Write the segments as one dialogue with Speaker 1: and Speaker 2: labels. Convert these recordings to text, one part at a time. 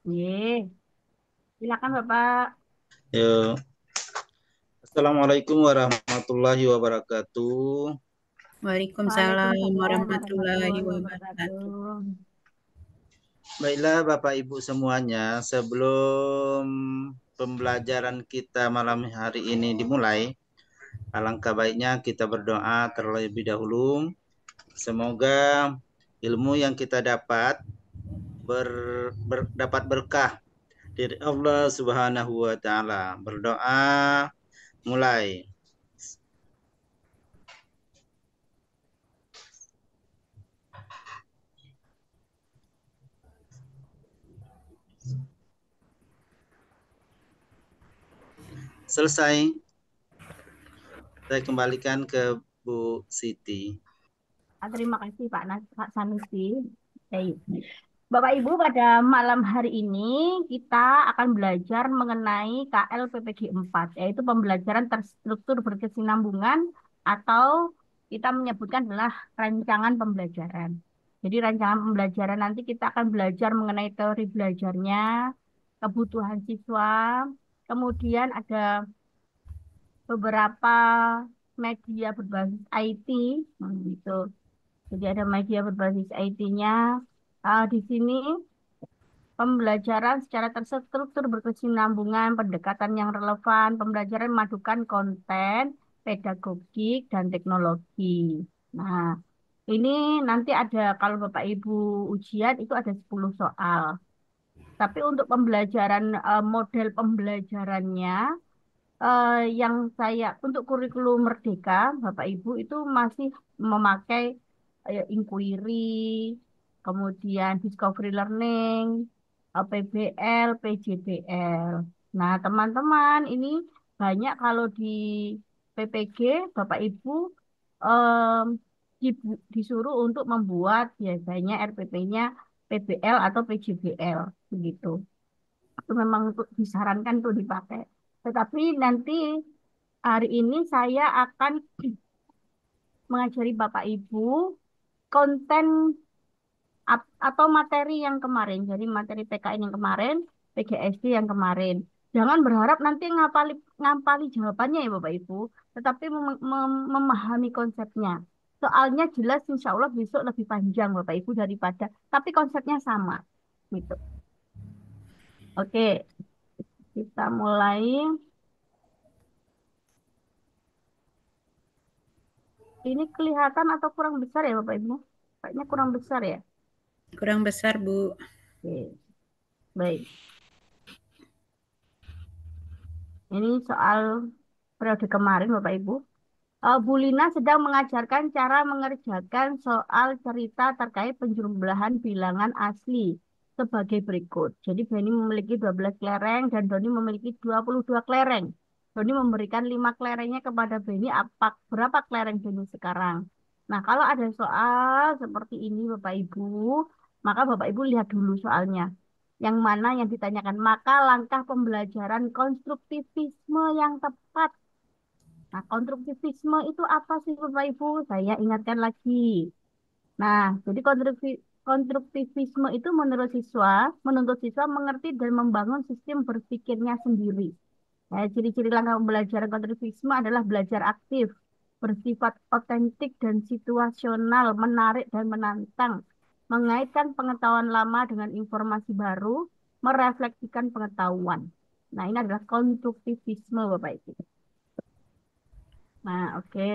Speaker 1: Ye, silakan Bapak.
Speaker 2: Ya, Assalamualaikum warahmatullahi wabarakatuh.
Speaker 1: Waalaikumsalam
Speaker 3: Waalaikumsalam
Speaker 1: warahmatullahi
Speaker 3: warahmatullahi wabarakatuh.
Speaker 1: wabarakatuh.
Speaker 2: Baiklah Bapak Ibu semuanya, sebelum pembelajaran kita malam hari ini dimulai, alangkah baiknya kita berdoa terlebih dahulu. Semoga ilmu yang kita dapat dapat berkah dari Allah Subhanahu wa taala. Berdoa mulai. Selesai. Saya kembalikan ke Bu Siti.
Speaker 1: Terima kasih Pak Sanusi. Baik. Bapak Ibu, pada malam hari ini kita akan belajar mengenai KL PPG 4, yaitu pembelajaran terstruktur berkesinambungan atau kita menyebutkan adalah rancangan pembelajaran. Jadi rancangan pembelajaran nanti kita akan belajar mengenai teori belajarnya, kebutuhan siswa, kemudian ada beberapa media berbasis IT, gitu. Jadi ada media berbasis IT-nya. Di sini pembelajaran secara terstruktur berkesinambungan, pendekatan yang relevan, pembelajaran memadukan konten, pedagogik, dan teknologi. Nah, ini nanti ada, kalau Bapak Ibu ujian itu ada 10 soal. Tapi untuk pembelajaran, model pembelajarannya, yang saya untuk kurikulum Merdeka, Bapak Ibu itu masih memakai inquiry, kemudian discovery learning, PBL, PJBL. Nah, teman-teman, ini banyak kalau di PPG, Bapak Ibu em, disuruh untuk membuat biasanya RPP-nya PBL atau PJBL, begitu. Itu memang untuk disarankan untuk dipakai. Tetapi nanti hari ini saya akan mengajari Bapak Ibu konten atau materi yang kemarin. Jadi materi PKN yang kemarin, PGSD yang kemarin. Jangan berharap nanti ngapali jawabannya ya Bapak Ibu, tetapi memahami konsepnya. Soalnya jelas insya Allah besok lebih panjang Bapak Ibu daripada, tapi konsepnya sama. Gitu. Oke, kita mulai. Ini kelihatan atau kurang besar ya Bapak Ibu? Kayaknya kurang besar ya.
Speaker 3: Kurang besar, Bu.
Speaker 1: Oke, baik. Ini soal periode kemarin Bapak Ibu. Bu Lina sedang mengajarkan cara mengerjakan soal cerita terkait penjumlahan bilangan asli sebagai berikut. Jadi Beni memiliki 12 kelereng dan Doni memiliki 22 kelereng. Doni memberikan 5 kelerengnya kepada Beni. Berapa kelereng Beni sekarang? Nah, kalau ada soal seperti ini Bapak Ibu, maka Bapak Ibu lihat dulu soalnya. Yang mana yang ditanyakan, maka langkah pembelajaran konstruktivisme yang tepat. Nah, konstruktivisme itu apa sih Bapak Ibu? Saya ingatkan lagi. Nah, jadi konstruktivisme itu menuntut siswa mengerti dan membangun sistem berpikirnya sendiri. Nah, ciri-ciri langkah pembelajaran konstruktivisme adalah belajar aktif, bersifat otentik dan situasional, menarik dan menantang, mengaitkan pengetahuan lama dengan informasi baru, merefleksikan pengetahuan. Nah, ini adalah konstruktivisme Bapak Ibu. Nah, oke.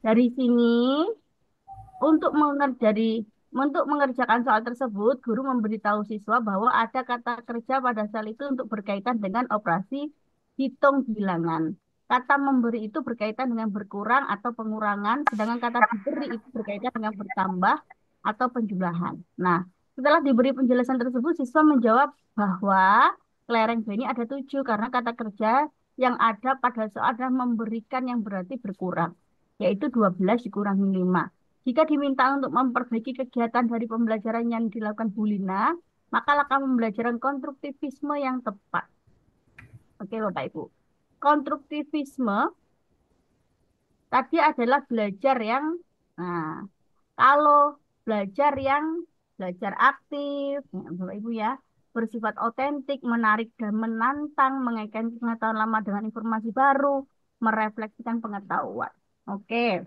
Speaker 1: Dari sini, untuk untuk mengerjakan soal tersebut, guru memberitahu siswa bahwa ada kata kerja pada sel itu untuk berkaitan dengan operasi hitung bilangan. Kata memberi itu berkaitan dengan berkurang atau pengurangan, sedangkan kata diberi itu berkaitan dengan bertambah atau penjumlahan. Nah, setelah diberi penjelasan tersebut, siswa menjawab bahwa kelereng B ini ada 7 karena kata kerja yang ada pada soal adalah memberikan yang berarti berkurang, yaitu 12 dikurangi 5. Jika diminta untuk memperbaiki kegiatan dari pembelajaran yang dilakukan Bu Lina, maka langkah pembelajaran konstruktivisme yang tepat. Oke, Bapak Ibu. Konstruktivisme tadi adalah belajar yang, nah, kalau belajar yang belajar aktif, ya, Bapak Ibu ya. bersifat otentik, menarik dan menantang, mengaitkan pengetahuan lama dengan informasi baru, merefleksikan pengetahuan. Oke.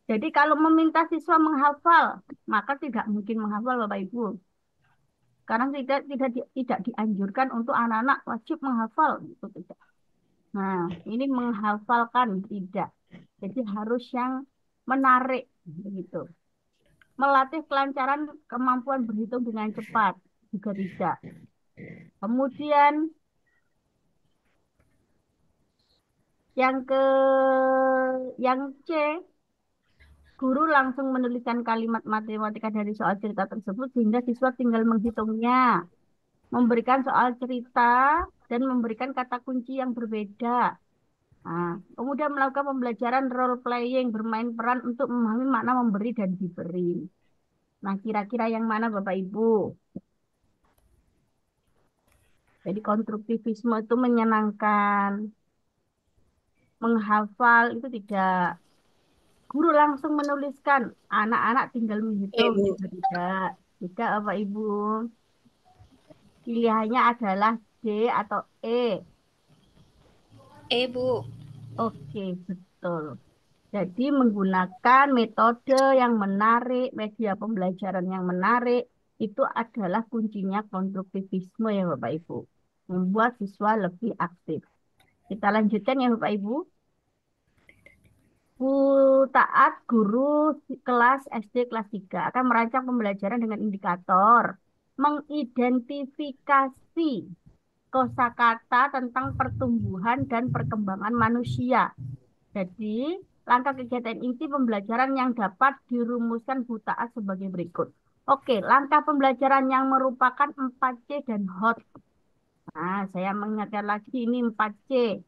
Speaker 1: Jadi kalau meminta siswa menghafal, maka tidak mungkin menghafal Bapak Ibu. Karena tidak dianjurkan untuk anak-anak wajib menghafal itu tidak. Nah, ini menghafalkan tidak. Jadi harus yang menarik begitu. Melatih kelancaran kemampuan berhitung dengan cepat juga tidak. Kemudian yang ke yang C, guru langsung menuliskan kalimat matematika dari soal cerita tersebut sehingga siswa tinggal menghitungnya, memberikan soal cerita dan memberikan kata kunci yang berbeda. Nah, kemudian melakukan pembelajaran role playing, bermain peran untuk memahami makna memberi dan diberi. Nah, kira-kira yang mana Bapak Ibu? Jadi konstruktivisme itu menyenangkan, menghafal itu tidak. Guru langsung menuliskan, anak-anak tinggal
Speaker 3: E,
Speaker 1: menghitung
Speaker 3: Bu.
Speaker 1: juga tidak. Tidak Bapak Ibu. Pilihannya adalah D atau E.
Speaker 3: E, Bu.
Speaker 1: Oke, betul. Jadi menggunakan metode yang menarik, media pembelajaran yang menarik, itu adalah kuncinya konstruktivisme ya Bapak Ibu. Membuat siswa lebih aktif. Kita lanjutkan ya Bapak Ibu. Bu Taat, guru kelas SD kelas 3 akan merancang pembelajaran dengan indikator. Mengidentifikasi kosakata tentang pertumbuhan dan perkembangan manusia. Jadi, langkah kegiatan inti pembelajaran yang dapat dirumuskan Bu Taat sebagai berikut. Oke, langkah pembelajaran yang merupakan 4C dan HOT. Nah, saya mengingatkan lagi ini 4C.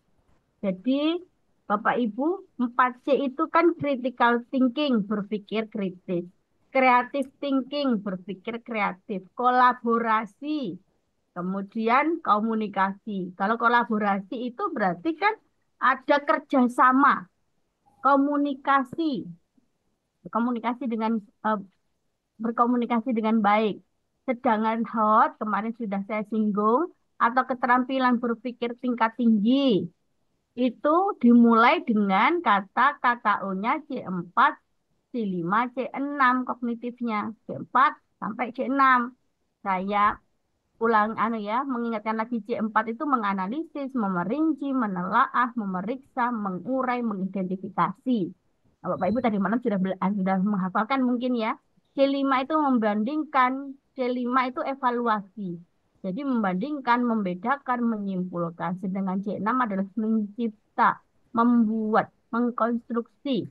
Speaker 1: Jadi, Bapak Ibu, 4C itu kan critical thinking, berpikir kritis. Creative thinking, berpikir kreatif. Kolaborasi, kemudian komunikasi. Kalau kolaborasi itu berarti kan ada kerjasama, komunikasi, komunikasi dengan eh, berkomunikasi dengan baik. Sedangkan hot kemarin sudah saya singgung atau keterampilan berpikir tingkat tinggi itu dimulai dengan kata KKO-nya C4, C5, C6 kognitifnya. C4 sampai C6. Saya ulang mengingatkan lagi C4 itu menganalisis, memerinci, menelaah, memeriksa, mengurai, mengidentifikasi. Nah, Bapak Ibu tadi malam sudah menghafalkan mungkin ya. C5 itu membandingkan, C5 itu evaluasi. Jadi membandingkan, membedakan, menyimpulkan. Sedangkan C6 adalah mencipta, membuat, mengkonstruksi.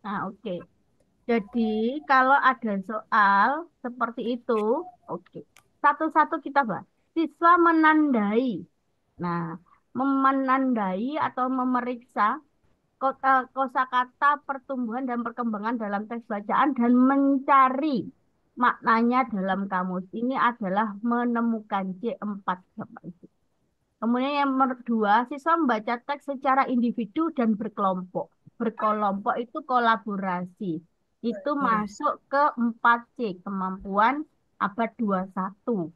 Speaker 1: Nah, oke. Jadi kalau ada soal seperti itu, oke. Satu-satu kita bahas. Siswa menandai. Nah, menandai atau memeriksa kosakata pertumbuhan dan perkembangan dalam teks bacaan dan mencari maknanya dalam kamus. Ini adalah menemukan C4 Bapak Ibu. Kemudian yang kedua, siswa membaca teks secara individu dan berkelompok. Berkelompok itu kolaborasi. Itu masuk ke 4C, kemampuan abad 21.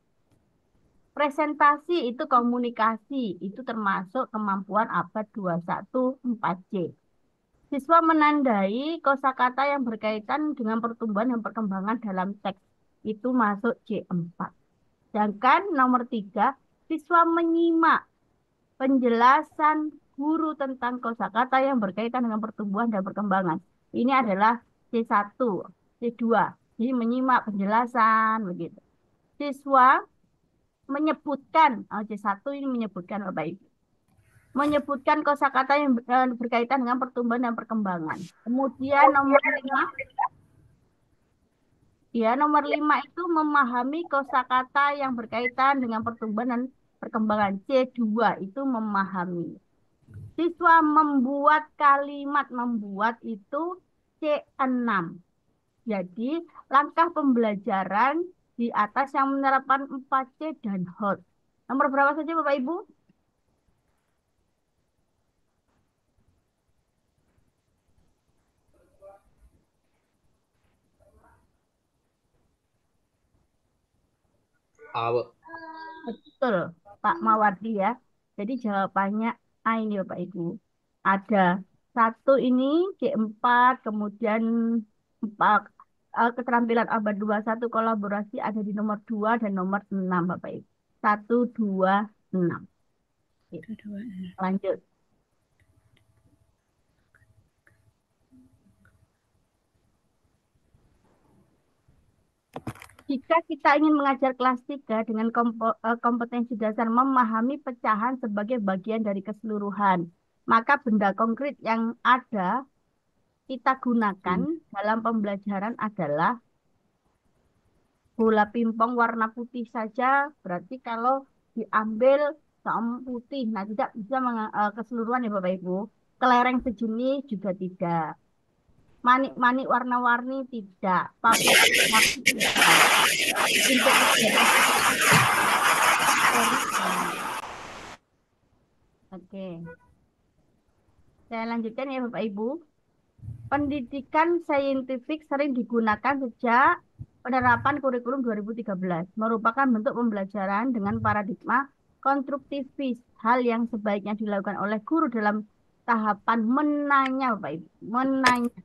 Speaker 1: Presentasi itu komunikasi, itu termasuk kemampuan abad 21 4C. Siswa menandai kosakata yang berkaitan dengan pertumbuhan dan perkembangan dalam teks. Itu masuk C4. Sedangkan nomor 3, siswa menyimak penjelasan guru tentang kosakata yang berkaitan dengan pertumbuhan dan perkembangan. Ini adalah C1, C2. Jadi menyimak penjelasan begitu. Siswa menyebutkan, C1 ini menyebutkan Bapak Ibu. Menyebutkan kosakata yang berkaitan dengan pertumbuhan dan perkembangan. Kemudian nomor 5, ya nomor 5 itu memahami kosakata yang berkaitan dengan pertumbuhan dan perkembangan. C2 itu memahami. Siswa membuat kalimat, membuat itu C6. Jadi langkah pembelajaran di atas yang menerapkan 4C dan HOT. Nomor berapa saja Bapak Ibu?
Speaker 2: A, Bu.
Speaker 1: Betul, Pak Mawardi ya. Jadi jawabannya A ini Bapak Ibu. Ada satu ini D4, kemudian empat, keterampilan abad 21 kolaborasi ada di nomor 2 dan nomor 6 Bapak Ibu. 1, 2, 6. Oke,
Speaker 3: Dua.
Speaker 1: lanjut. Jika kita ingin mengajar kelas 3 dengan kompetensi dasar memahami pecahan sebagai bagian dari keseluruhan, maka benda konkret yang ada kita gunakan dalam pembelajaran adalah bola pingpong warna putih saja. Berarti kalau diambil sama putih, nah tidak bisa keseluruhan ya Bapak Ibu. Kelereng sejenis juga tidak. Manik-manik warna-warni tidak. Paku tidak. Untuk Oke, saya lanjutkan ya Bapak Ibu. Pendidikan saintifik sering digunakan sejak penerapan kurikulum 2013, merupakan bentuk pembelajaran dengan paradigma konstruktivis, hal yang sebaiknya dilakukan oleh guru dalam tahapan menanya, Bapak Ibu. Menanya.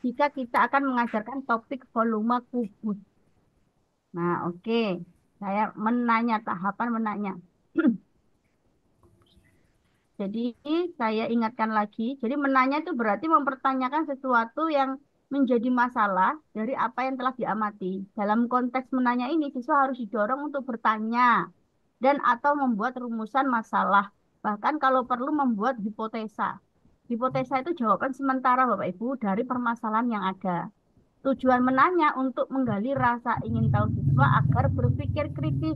Speaker 1: Jika kita akan mengajarkan topik volume kubus. Nah, oke. Saya menanya, tahapan menanya. Jadi saya ingatkan lagi, jadi menanya itu berarti mempertanyakan sesuatu yang menjadi masalah dari apa yang telah diamati. Dalam konteks menanya ini, siswa harus didorong untuk bertanya dan atau membuat rumusan masalah. Bahkan kalau perlu membuat hipotesa. Hipotesa itu jawaban sementara Bapak Ibu dari permasalahan yang ada. Tujuan menanya untuk menggali rasa ingin tahu siswa agar berpikir kritis.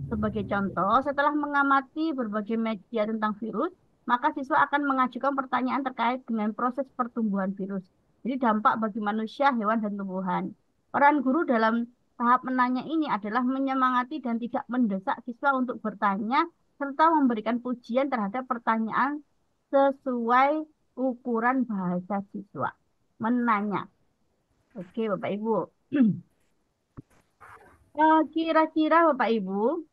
Speaker 1: Sebagai contoh, setelah mengamati berbagai media tentang virus, maka siswa akan mengajukan pertanyaan terkait dengan proses pertumbuhan virus. Jadi dampak bagi manusia, hewan, dan tumbuhan. Peran guru dalam tahap menanya ini adalah menyemangati dan tidak mendesak siswa untuk bertanya, serta memberikan pujian terhadap pertanyaan sesuai ukuran bahasa siswa. Menanya. Oke, Bapak Ibu. Kira-kira Bapak Ibu,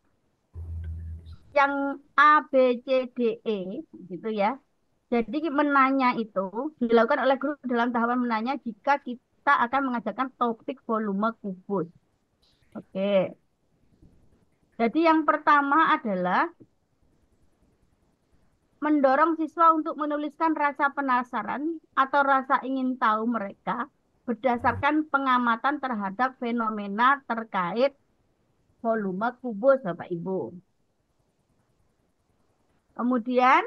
Speaker 1: yang A, B, C, D, E, gitu ya. Jadi menanya itu dilakukan oleh guru dalam tahapan menanya jika kita akan mengajarkan topik volume kubus. Oke. Jadi yang pertama adalah mendorong siswa untuk menuliskan rasa penasaran atau rasa ingin tahu mereka berdasarkan pengamatan terhadap fenomena terkait volume kubus, Bapak Ibu. Kemudian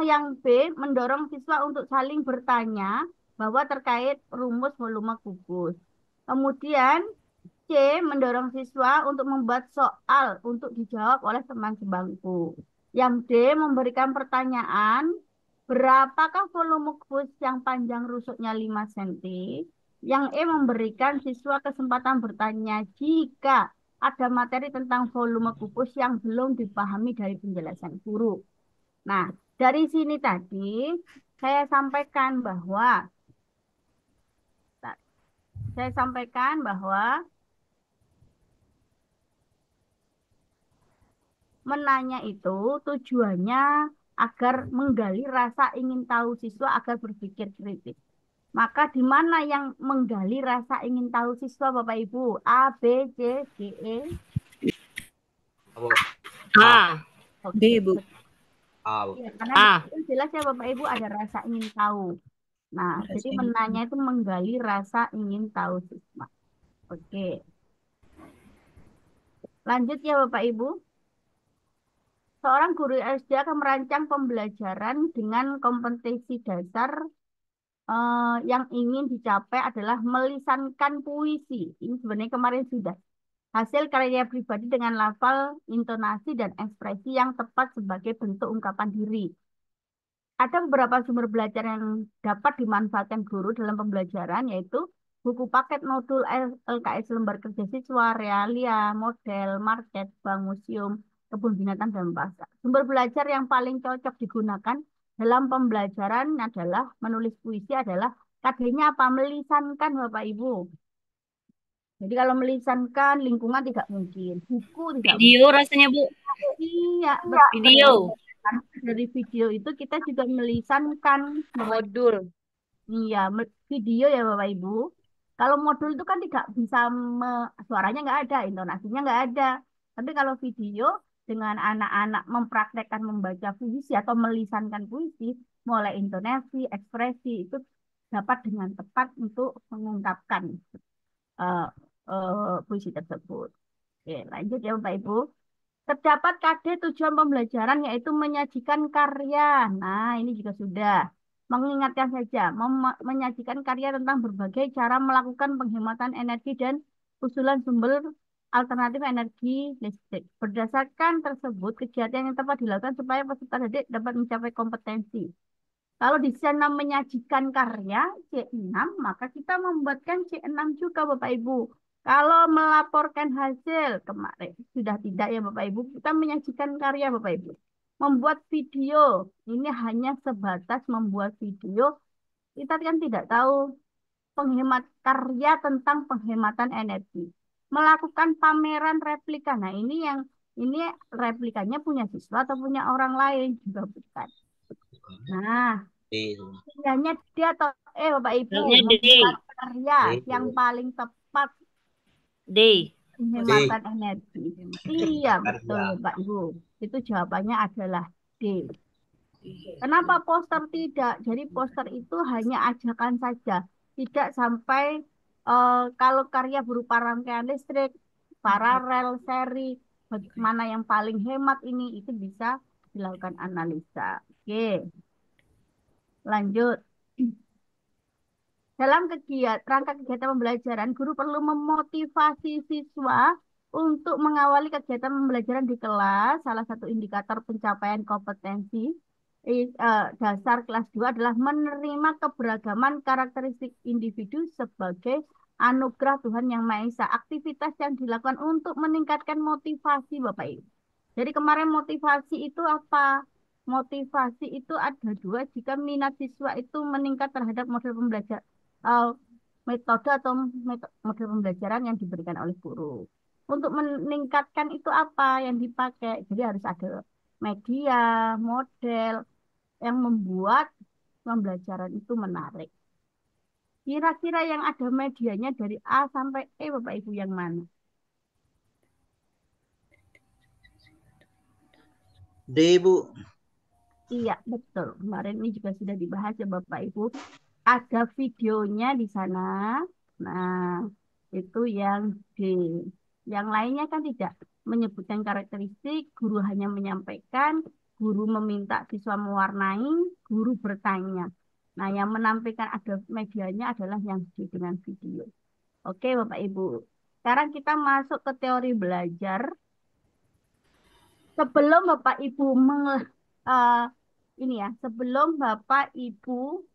Speaker 1: yang B mendorong siswa untuk saling bertanya bahwa terkait rumus volume kubus. Kemudian C mendorong siswa untuk membuat soal untuk dijawab oleh teman sebangku. Yang D memberikan pertanyaan, berapakah volume kubus yang panjang rusuknya 5 cm? Yang E memberikan siswa kesempatan bertanya jika ada materi tentang volume kubus yang belum dipahami dari penjelasan guru. Nah, dari sini tadi saya sampaikan bahwa menanya itu tujuannya agar menggali rasa ingin tahu siswa agar berpikir kritis. Maka di mana yang menggali rasa ingin tahu siswa Bapak Ibu? A, B, C, D, E?
Speaker 3: A.
Speaker 1: Oke.
Speaker 3: B, Bu.
Speaker 2: A, Bu.
Speaker 1: Ya, karena itu jelas ya Bapak Ibu ada rasa ingin tahu. Nah, jadi menanya itu menggali rasa ingin tahu siswa. Oke. Lanjut ya Bapak Ibu. Seorang guru SD akan merancang pembelajaran dengan kompetensi dasar yang ingin dicapai adalah melisankan puisi. Ini sebenarnya kemarin sudah. Hasil karya pribadi dengan lafal, intonasi, dan ekspresi yang tepat sebagai bentuk ungkapan diri. Ada beberapa sumber belajar yang dapat dimanfaatkan guru dalam pembelajaran, yaitu buku paket modul LKS lembar kerja siswa, realia, model, market, bank, museum, kebun binatang, dan pasar. Sumber belajar yang paling cocok digunakan dalam pembelajaran adalah menulis puisi adalah KD-nya apa? Melisankan Bapak Ibu. Jadi kalau melisankan lingkungan tidak mungkin, buku tidak
Speaker 3: Video
Speaker 1: mungkin.
Speaker 3: rasanya, Bu.
Speaker 1: Iya, betul.
Speaker 3: Video.
Speaker 1: Karena dari video itu kita juga melisankan, Bapak.
Speaker 3: Modul.
Speaker 1: Iya, video ya Bapak Ibu. Kalau modul itu kan tidak bisa suaranya nggak ada, intonasinya nggak ada. Tapi kalau video dengan anak-anak mempraktekkan membaca puisi atau melisankan puisi, mulai intonasi, ekspresi itu dapat dengan tepat untuk mengungkapkan eh, puisi tersebut. Oke, lanjut ya Bapak Ibu. Terdapat KD tujuan pembelajaran yaitu menyajikan karya. Nah, ini juga sudah. Mengingatkan saja, menyajikan karya tentang berbagai cara melakukan penghematan energi dan usulan sumber alternatif energi listrik. Berdasarkan tersebut, kegiatan yang tepat dilakukan supaya peserta didik dapat mencapai kompetensi. Kalau di sana menyajikan karya C6, maka kita membuatkan C6 juga Bapak Ibu. Kalau melaporkan hasil kemarin sudah tidak ya Bapak Ibu, kita menyajikan karya Bapak Ibu. Membuat video, ini hanya sebatas membuat video. Kita kan tidak tahu penghemat karya tentang penghematan energi. Melakukan pameran replika. Nah, ini replikanya punya siswa atau punya orang lain juga bukan. Nah,
Speaker 2: D.
Speaker 1: pilihannya dia atau Bapak Ibu
Speaker 3: Jawabnya D.
Speaker 1: membuat karya
Speaker 2: D.
Speaker 1: yang paling tepat
Speaker 3: D.
Speaker 1: penghematan
Speaker 2: D.
Speaker 1: energi. Iya, betul
Speaker 2: Karya.
Speaker 1: Bapak Ibu. Itu jawabannya adalah D. Kenapa poster tidak? Jadi poster itu hanya ajakan saja. Tidak sampai kalau karya berupa rangkaian listrik, paralel, seri, mana yang paling hemat ini, itu bisa dilakukan analisa. Oke, lanjut. Dalam rangka kegiatan pembelajaran, guru perlu memotivasi siswa untuk mengawali kegiatan pembelajaran di kelas. Salah satu indikator pencapaian kompetensi dasar kelas 2 adalah menerima keberagaman karakteristik individu sebagai anugerah Tuhan Yang Maha Esa. Aktivitas yang dilakukan untuk meningkatkan motivasi Bapak Ibu. Jadi kemarin motivasi itu apa? Motivasi itu ada dua jika minat siswa itu meningkat terhadap model pembelajaran uh, metode atau model pembelajaran yang diberikan oleh guru. Untuk meningkatkan itu apa yang dipakai? Jadi harus ada media, model yang membuat pembelajaran itu menarik. Kira-kira yang ada medianya dari A sampai E, Bapak Ibu, yang mana?
Speaker 2: D, Bu.
Speaker 1: Iya, betul. Kemarin ini juga sudah dibahas ya Bapak Ibu. Ada videonya di sana. Nah, itu yang D. Yang lainnya kan tidak menyebutkan karakteristik, guru hanya menyampaikan, guru meminta siswa mewarnai, guru bertanya. Nah, yang menampilkan ada medianya adalah yang D dengan video. Oke, Bapak Ibu. Sekarang kita masuk ke teori belajar. Sebelum Bapak Ibu eh, ini ya, sebelum Bapak Ibu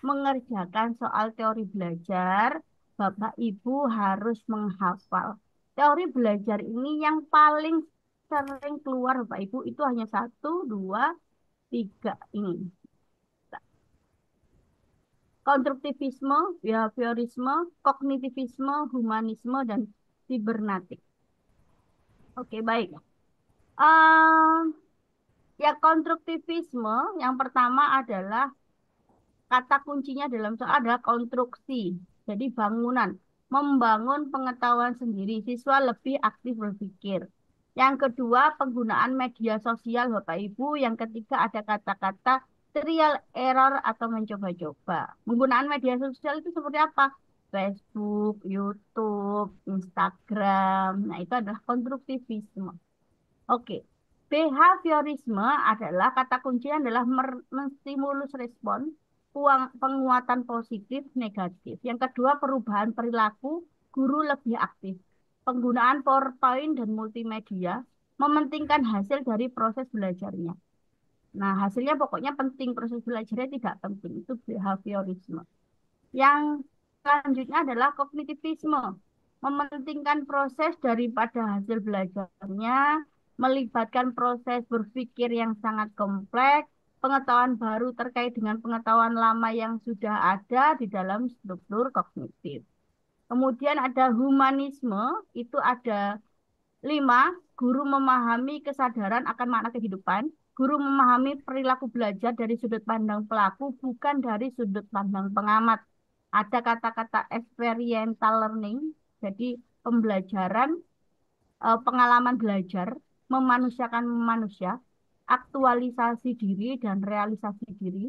Speaker 1: mengerjakan soal teori belajar, Bapak Ibu harus menghafal. Teori belajar ini yang paling sering keluar Bapak Ibu itu hanya satu, dua, tiga ini. Konstruktivisme, behaviorisme, kognitivisme, humanisme, dan sibernatik. Oke, baik. Eh, ya konstruktivisme yang pertama adalah kata kuncinya dalam soal adalah konstruksi. Jadi bangunan, membangun pengetahuan sendiri, siswa lebih aktif berpikir. Yang kedua, penggunaan media sosial Bapak Ibu. Yang ketiga ada kata-kata trial error atau mencoba-coba. Penggunaan media sosial itu seperti apa? Facebook, YouTube, Instagram. Nah, itu adalah konstruktivisme. Oke. Behaviorisme adalah kata kuncinya adalah menstimulus respon, penguatan positif, negatif. Yang kedua, perubahan perilaku, guru lebih aktif. Penggunaan PowerPoint dan multimedia, mementingkan hasil dari proses belajarnya. Nah, hasilnya pokoknya penting, proses belajarnya tidak penting. Itu behaviorisme. Yang selanjutnya adalah kognitivisme. Mementingkan proses daripada hasil belajarnya, melibatkan proses berpikir yang sangat kompleks, pengetahuan baru terkait dengan pengetahuan lama yang sudah ada di dalam struktur kognitif. Kemudian ada humanisme, itu ada 5, guru memahami kesadaran akan makna kehidupan. Guru memahami perilaku belajar dari sudut pandang pelaku, bukan dari sudut pandang pengamat. Ada kata-kata experiential learning, jadi pembelajaran, pengalaman belajar, memanusiakan manusia, aktualisasi diri dan realisasi diri.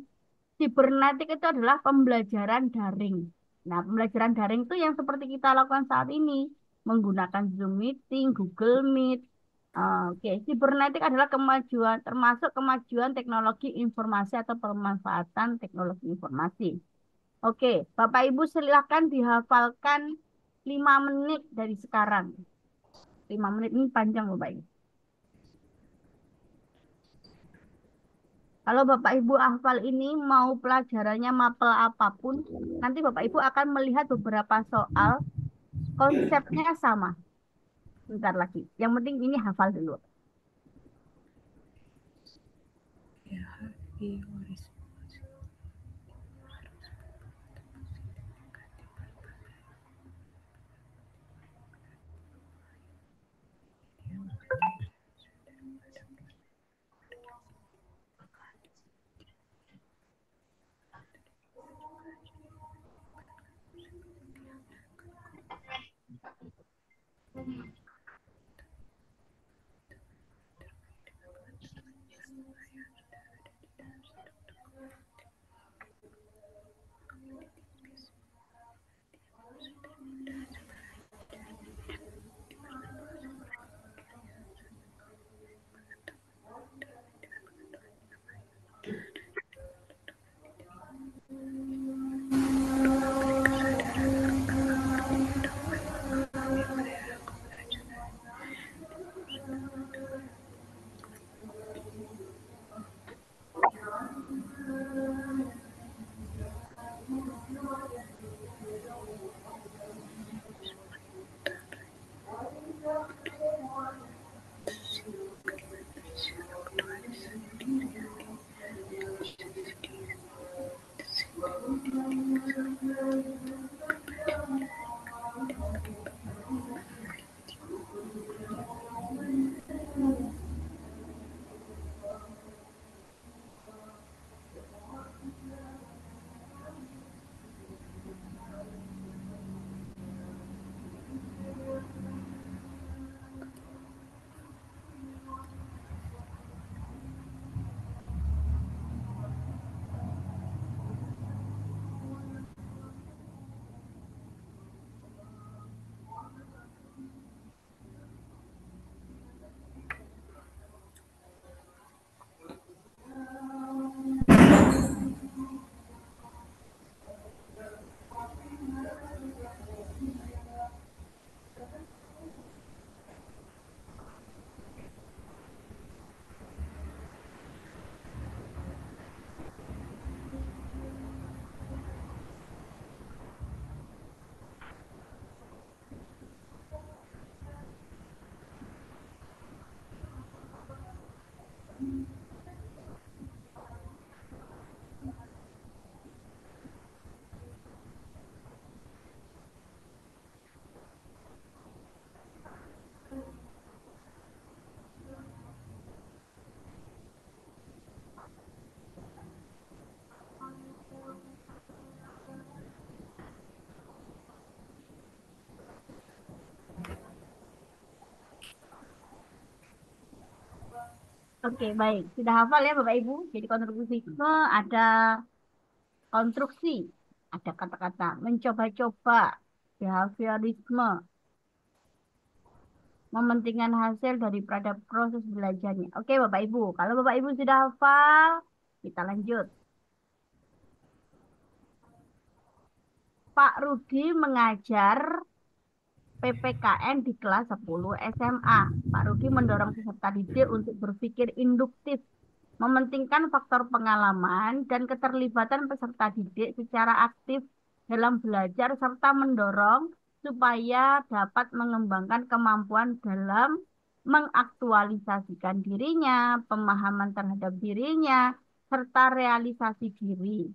Speaker 1: Sibernetik itu adalah pembelajaran daring. Nah, pembelajaran daring itu yang seperti kita lakukan saat ini, menggunakan Zoom Meeting, Google Meet. Oke, sibernetik adalah kemajuan, termasuk kemajuan teknologi informasi atau pemanfaatan teknologi informasi. Oke, Bapak Ibu silakan dihafalkan 5 menit dari sekarang. 5 menit ini panjang, Bapak Ibu. Kalau Bapak Ibu hafal ini mau pelajarannya mapel apapun, nanti Bapak Ibu akan melihat beberapa soal, konsepnya sama. Bentar lagi. Yang penting ini hafal dulu. Oke, baik. Sudah hafal ya Bapak Ibu? Jadi konstruksi ada konstruksi, ada kata-kata mencoba-coba, behaviorisme, mementingkan hasil daripada proses belajarnya. Oke, Bapak Ibu. Kalau Bapak Ibu sudah hafal, kita lanjut. Pak Rudi mengajar PPKN di kelas 10 SMA. Pak Rudi mendorong peserta didik untuk berpikir induktif, mementingkan faktor pengalaman dan keterlibatan peserta didik secara aktif dalam belajar serta mendorong supaya dapat mengembangkan kemampuan dalam mengaktualisasikan dirinya, pemahaman terhadap dirinya, serta realisasi diri.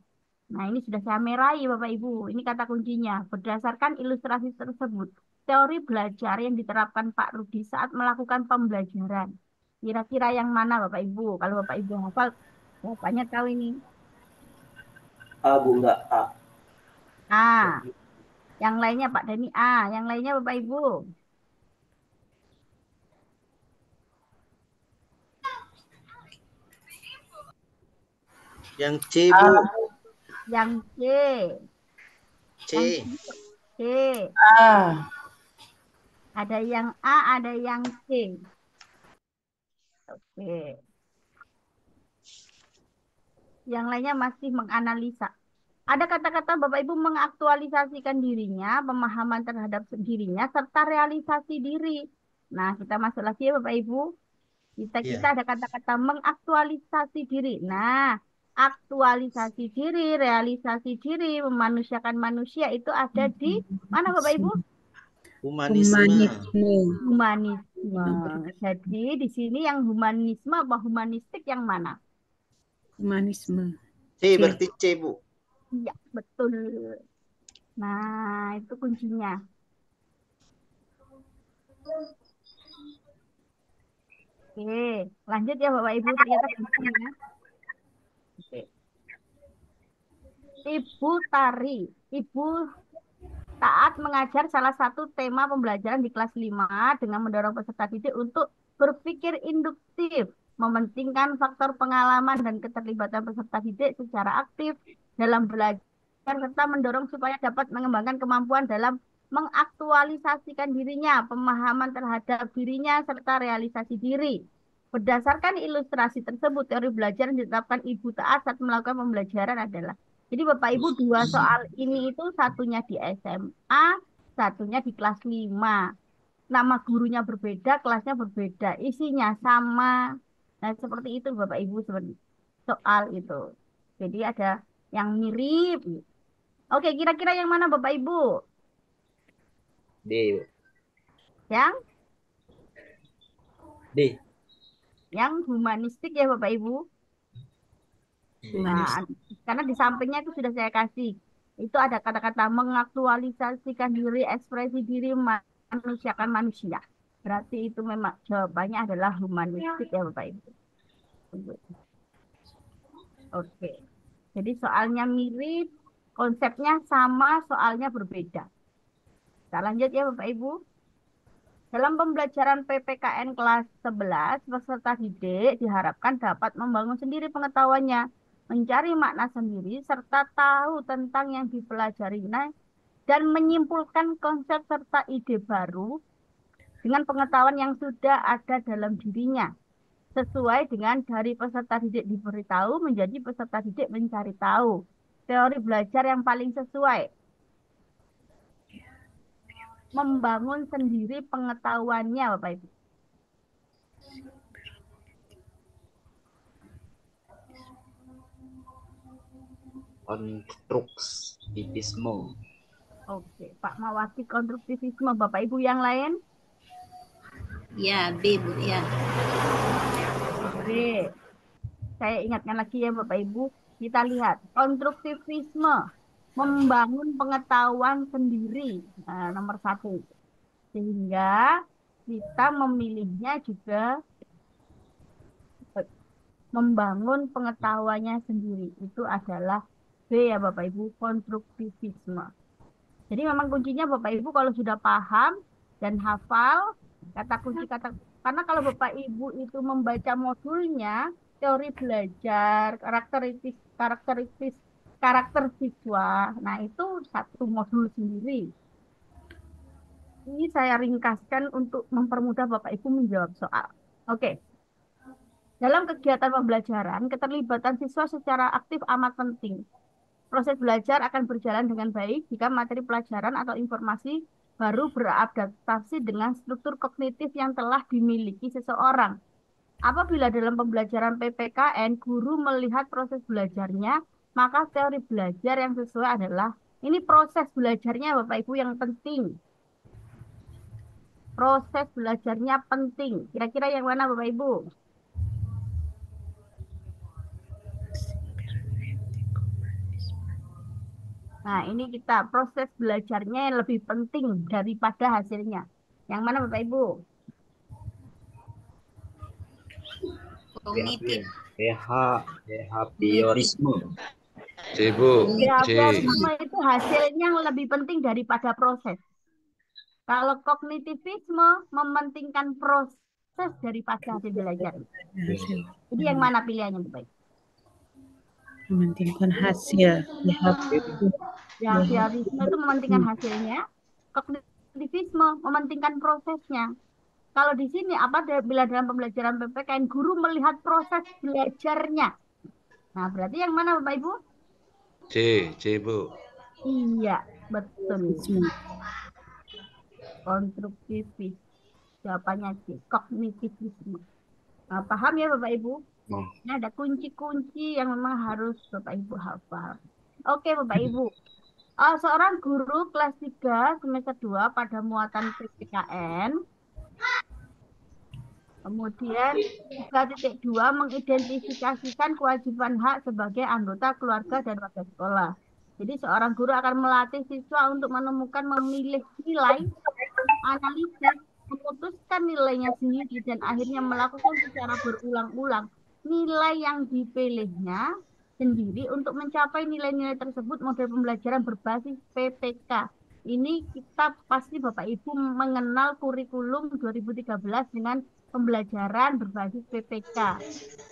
Speaker 1: Nah, ini sudah saya merai, Bapak Ibu. Ini kata kuncinya. Berdasarkan ilustrasi tersebut, teori belajar yang diterapkan Pak Rudi saat melakukan pembelajaran. Kira-kira yang mana, Bapak Ibu? Kalau Bapak Ibu hafal, Bapaknya tahu ini.
Speaker 4: A Bu, enggak A.
Speaker 1: A. Yang lainnya Pak Dani A. Yang lainnya Bapak Ibu.
Speaker 2: Yang C, Bu.
Speaker 1: Yang C. Yang
Speaker 2: C.
Speaker 1: C.
Speaker 3: A.
Speaker 1: Ada yang A, ada yang C. Oke. Yang lainnya masih menganalisa. Ada kata-kata Bapak Ibu mengaktualisasikan dirinya, pemahaman terhadap dirinya, serta realisasi diri. Nah, kita masuk lagi ya Bapak Ibu. Kita
Speaker 2: Iya.
Speaker 1: ada kata-kata mengaktualisasi diri. Nah, aktualisasi diri, realisasi diri, memanusiakan manusia itu ada di mana Bapak Ibu?
Speaker 2: Humanisme.
Speaker 3: Humanisme.
Speaker 1: Humanisme. Jadi di sini yang humanisme apa humanistik yang mana?
Speaker 3: Humanisme.
Speaker 2: C
Speaker 3: C.
Speaker 2: berarti C, Bu.
Speaker 1: Iya, betul. Nah, itu kuncinya. Oke, lanjut ya Bapak Ibu. Ternyata bisa ya. Oke. Ibu Tari. Ibu Taat mengajar salah satu tema pembelajaran di kelas 5 dengan mendorong peserta didik untuk berpikir induktif, mementingkan faktor pengalaman dan keterlibatan peserta didik secara aktif dalam belajar, serta mendorong supaya dapat mengembangkan kemampuan dalam mengaktualisasikan dirinya, pemahaman terhadap dirinya, serta realisasi diri. Berdasarkan ilustrasi tersebut, teori belajar yang ditetapkan Ibu Taat saat melakukan pembelajaran adalah jadi Bapak Ibu dua soal ini itu satunya di SMA, satunya di kelas 5. Nama gurunya berbeda, kelasnya berbeda, isinya sama. Nah, seperti itu Bapak Ibu seperti soal itu. Jadi ada yang mirip. Oke, kira-kira yang mana Bapak Ibu?
Speaker 4: D.
Speaker 1: Yang
Speaker 4: D.
Speaker 1: yang humanistik ya Bapak Ibu. Nah,
Speaker 3: Humanisme.
Speaker 1: karena di sampingnya itu sudah saya kasih. Itu ada kata-kata mengaktualisasikan diri, ekspresi diri, manusiakan manusia. Berarti itu memang jawabannya adalah humanistik ya Bapak Ibu. Oke. Jadi soalnya mirip, konsepnya sama, soalnya berbeda. Kita lanjut ya Bapak Ibu. Dalam pembelajaran PPKN kelas 11, peserta didik diharapkan dapat membangun sendiri pengetahuannya, mencari makna sendiri, serta tahu tentang yang dipelajarinya, dan menyimpulkan konsep serta ide baru dengan pengetahuan yang sudah ada dalam dirinya. Sesuai dengan dari peserta didik diberitahu menjadi peserta didik mencari tahu. Teori belajar yang paling sesuai. Membangun sendiri pengetahuannya, Bapak Ibu.
Speaker 4: Konstruktivisme.
Speaker 1: Oke, Pak Mawati konstruktivisme. Bapak Ibu yang lain?
Speaker 3: Ya, B, Bu. Ya.
Speaker 1: Oke. Saya ingatkan lagi ya Bapak Ibu. Kita lihat konstruktivisme. Membangun pengetahuan sendiri. Nah, nomor 1. Sehingga kita memilihnya juga membangun pengetahuannya sendiri. Itu adalah B ya Bapak Ibu, konstruktivisme. Jadi memang kuncinya Bapak Ibu kalau sudah paham dan hafal kata kunci kata karena kalau Bapak Ibu itu membaca modulnya teori belajar, karakter siswa. Nah, itu satu modul sendiri. Ini saya ringkaskan untuk mempermudah Bapak Ibu menjawab soal. Oke. Dalam kegiatan pembelajaran, keterlibatan siswa secara aktif amat penting. Proses belajar akan berjalan dengan baik jika materi pelajaran atau informasi baru beradaptasi dengan struktur kognitif yang telah dimiliki seseorang. Apabila dalam pembelajaran PPKN, guru melihat proses belajarnya, maka teori belajar yang sesuai adalah ini proses belajarnya Bapak Ibu yang penting. Proses belajarnya penting. Kira-kira yang mana Bapak Ibu? Nah, ini kita proses belajarnya yang lebih penting daripada hasilnya. Yang mana Bapak Ibu?
Speaker 3: Kognitif.
Speaker 4: Behaviorisme.
Speaker 5: C, Bu. C.
Speaker 1: Behaviorisme itu hasilnya yang lebih penting daripada proses. Kalau kognitivisme mementingkan proses daripada hasil belajar.
Speaker 3: Hasil.
Speaker 1: Jadi yang mana pilihannya Bapak Ibu?
Speaker 3: Mementingkan hasil.
Speaker 1: Behaviorisme itu mementingkan hasilnya, kognitivisme mementingkan prosesnya. Kalau di sini bila dalam pembelajaran PPKN guru melihat proses belajarnya. Nah, berarti yang mana Bapak Ibu?
Speaker 5: C, Bu.
Speaker 1: Iya, betul. Konstruktivis. Jawabannya C, kognitivisme. Nah, paham ya Bapak Ibu? Ini ada kunci-kunci yang memang harus Bapak Ibu hafal. Oke Bapak Ibu. Seorang guru kelas 3 semester 2 pada muatan PPKN. Kemudian 3.2 mengidentifikasikan kewajiban hak sebagai anggota keluarga dan warga sekolah. Jadi seorang guru akan melatih siswa untuk menemukan, memilih nilai, analisis, memutuskan nilainya sendiri, dan akhirnya melakukan secara berulang-ulang nilai yang dipilihnya sendiri untuk mencapai nilai-nilai tersebut. Model pembelajaran berbasis PPK. Ini kita pasti Bapak Ibu mengenal kurikulum 2013 dengan pembelajaran berbasis PPK.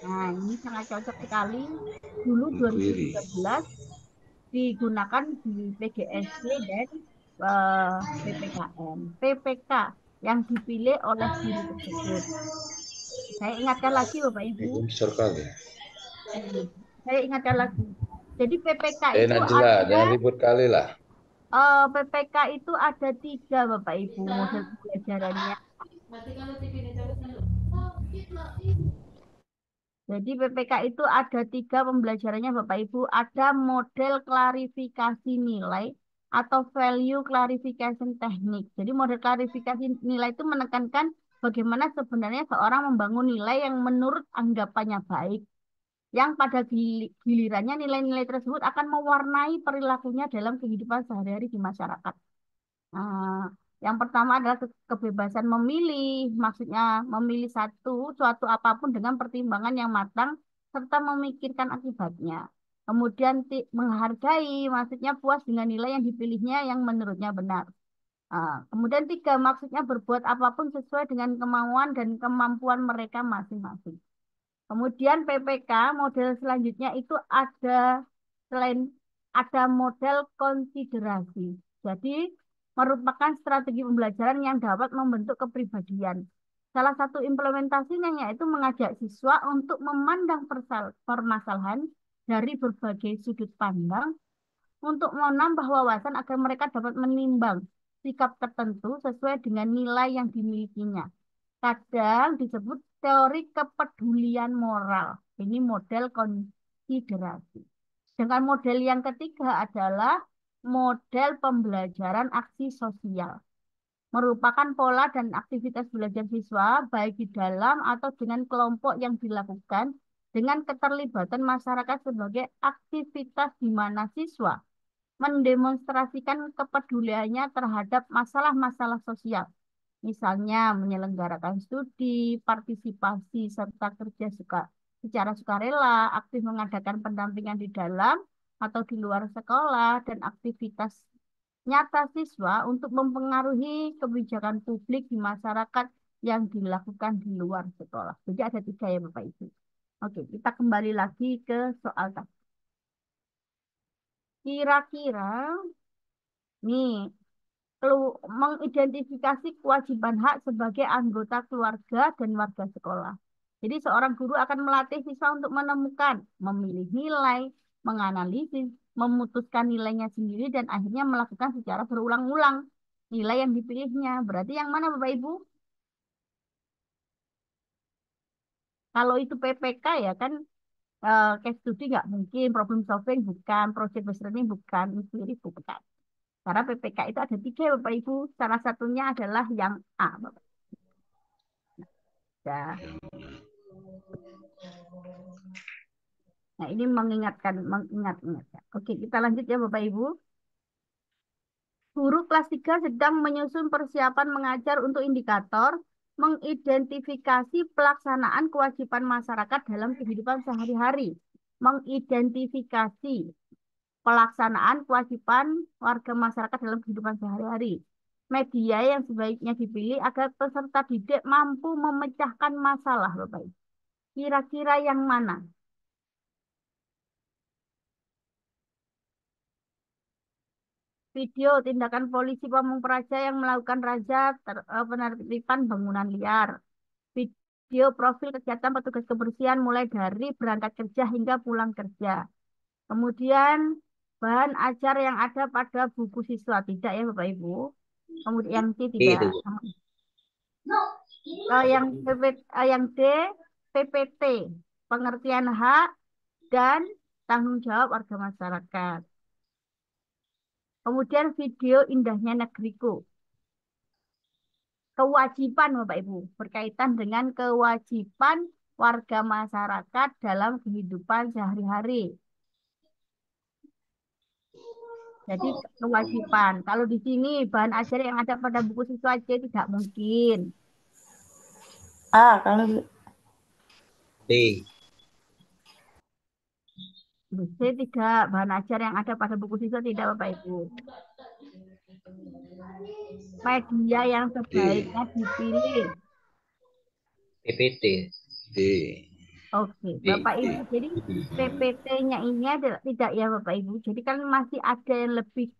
Speaker 1: Nah, ini sangat cocok sekali. Dulu 2013 digunakan di PGSD dan PPKN. PPK yang dipilih oleh guru tersebut. Saya ingatkan lagi Bapak Ibu. Saya ingatkan lagi. Jadi PPK itu
Speaker 5: Najla,
Speaker 1: ada
Speaker 5: jangan ribut kali lah.
Speaker 1: PPK itu ada 3 Bapak Ibu model pembelajarannya. Jadi PPK itu ada 3 pembelajarannya Bapak Ibu. Ada model klarifikasi nilai atau value clarification technique. Jadi model klarifikasi nilai itu menekankan bagaimana sebenarnya seorang membangun nilai yang menurut anggapannya baik. Yang pada gilirannya nilai-nilai tersebut akan mewarnai perilakunya dalam kehidupan sehari-hari di masyarakat. Nah, yang pertama adalah kebebasan memilih, maksudnya memilih suatu apapun dengan pertimbangan yang matang serta memikirkan akibatnya. Kemudian menghargai, maksudnya puas dengan nilai yang dipilihnya yang menurutnya benar. Kemudian 3, maksudnya berbuat apapun sesuai dengan kemauan dan kemampuan mereka masing-masing. Kemudian PPK model selanjutnya itu ada model konsiderasi. Jadi merupakan strategi pembelajaran yang dapat membentuk kepribadian. Salah satu implementasinya yaitu mengajak siswa untuk memandang permasalahan dari berbagai sudut pandang untuk menambah wawasan agar mereka dapat menimbang sikap tertentu sesuai dengan nilai yang dimilikinya. Kadang disebut teori kepedulian moral. Ini model konsiderasi. Dengan model yang ketiga adalah model pembelajaran aksi sosial. Merupakan pola dan aktivitas belajar siswa baik di dalam atau dengan kelompok yang dilakukan dengan keterlibatan masyarakat sebagai aktivitas di mana siswa mendemonstrasikan kepeduliannya terhadap masalah-masalah sosial. Misalnya menyelenggarakan studi, partisipasi, serta kerja secara sukarela, aktif mengadakan pendampingan di dalam atau di luar sekolah, dan aktivitas nyata siswa untuk mempengaruhi kebijakan publik di masyarakat yang dilakukan di luar sekolah. Jadi ada 3 ya Bapak Ibu. Oke, kita kembali lagi ke soal tadi. Kira-kira nih mengidentifikasi kewajiban hak sebagai anggota keluarga dan warga sekolah. Jadi seorang guru akan melatih siswa untuk menemukan, memilih nilai, menganalisis, memutuskan nilainya sendiri, dan akhirnya melakukan secara berulang-ulang nilai yang dipilihnya. Berarti yang mana Bapak Ibu? Kalau itu PPK ya kan case study nggak mungkin, problem solving bukan, project based learning bukan, inquiry bukan. Karena PPK itu ada 3 Bapak Ibu. Salah satunya adalah yang A, Bapak. Ya. Nah, ini mengingat. Oke, kita lanjut ya Bapak Ibu. Guru kelas 3 sedang menyusun persiapan mengajar untuk indikator mengidentifikasi pelaksanaan kewajiban masyarakat dalam kehidupan sehari-hari. Mengidentifikasi pelaksanaan kewajiban warga masyarakat dalam kehidupan sehari-hari. Media yang sebaiknya dipilih agar peserta didik mampu memecahkan masalah, Bapak Ibu. Kira-kira yang mana? Video tindakan polisi Pamung Praja yang melakukan razia penertiban bangunan liar. Video profil kegiatan petugas kebersihan mulai dari berangkat kerja hingga pulang kerja. Kemudian bahan ajar yang ada pada buku siswa, tidak ya Bapak Ibu? Kemudian yang C tidak.
Speaker 4: itu.
Speaker 1: Yang D, PPT, pengertian hak dan tanggung jawab warga masyarakat. Kemudian video indahnya negeriku. Kewajiban Bapak Ibu, berkaitan dengan kewajiban warga masyarakat dalam kehidupan sehari-hari. Jadi kewajiban. Kalau di sini bahan ajar yang ada pada buku siswa aja tidak mungkin.
Speaker 3: Kalau
Speaker 4: B.
Speaker 1: C tidak, bahan ajar yang ada pada buku siswa tidak Bapak Ibu. Media yang sebaiknya dipilih.
Speaker 4: PPT.
Speaker 5: D.
Speaker 1: Oke,
Speaker 4: D.
Speaker 1: Bapak Ibu. Jadi PPT-nya ini adalah tidak ya Bapak Ibu. Jadi kan masih ada yang lebih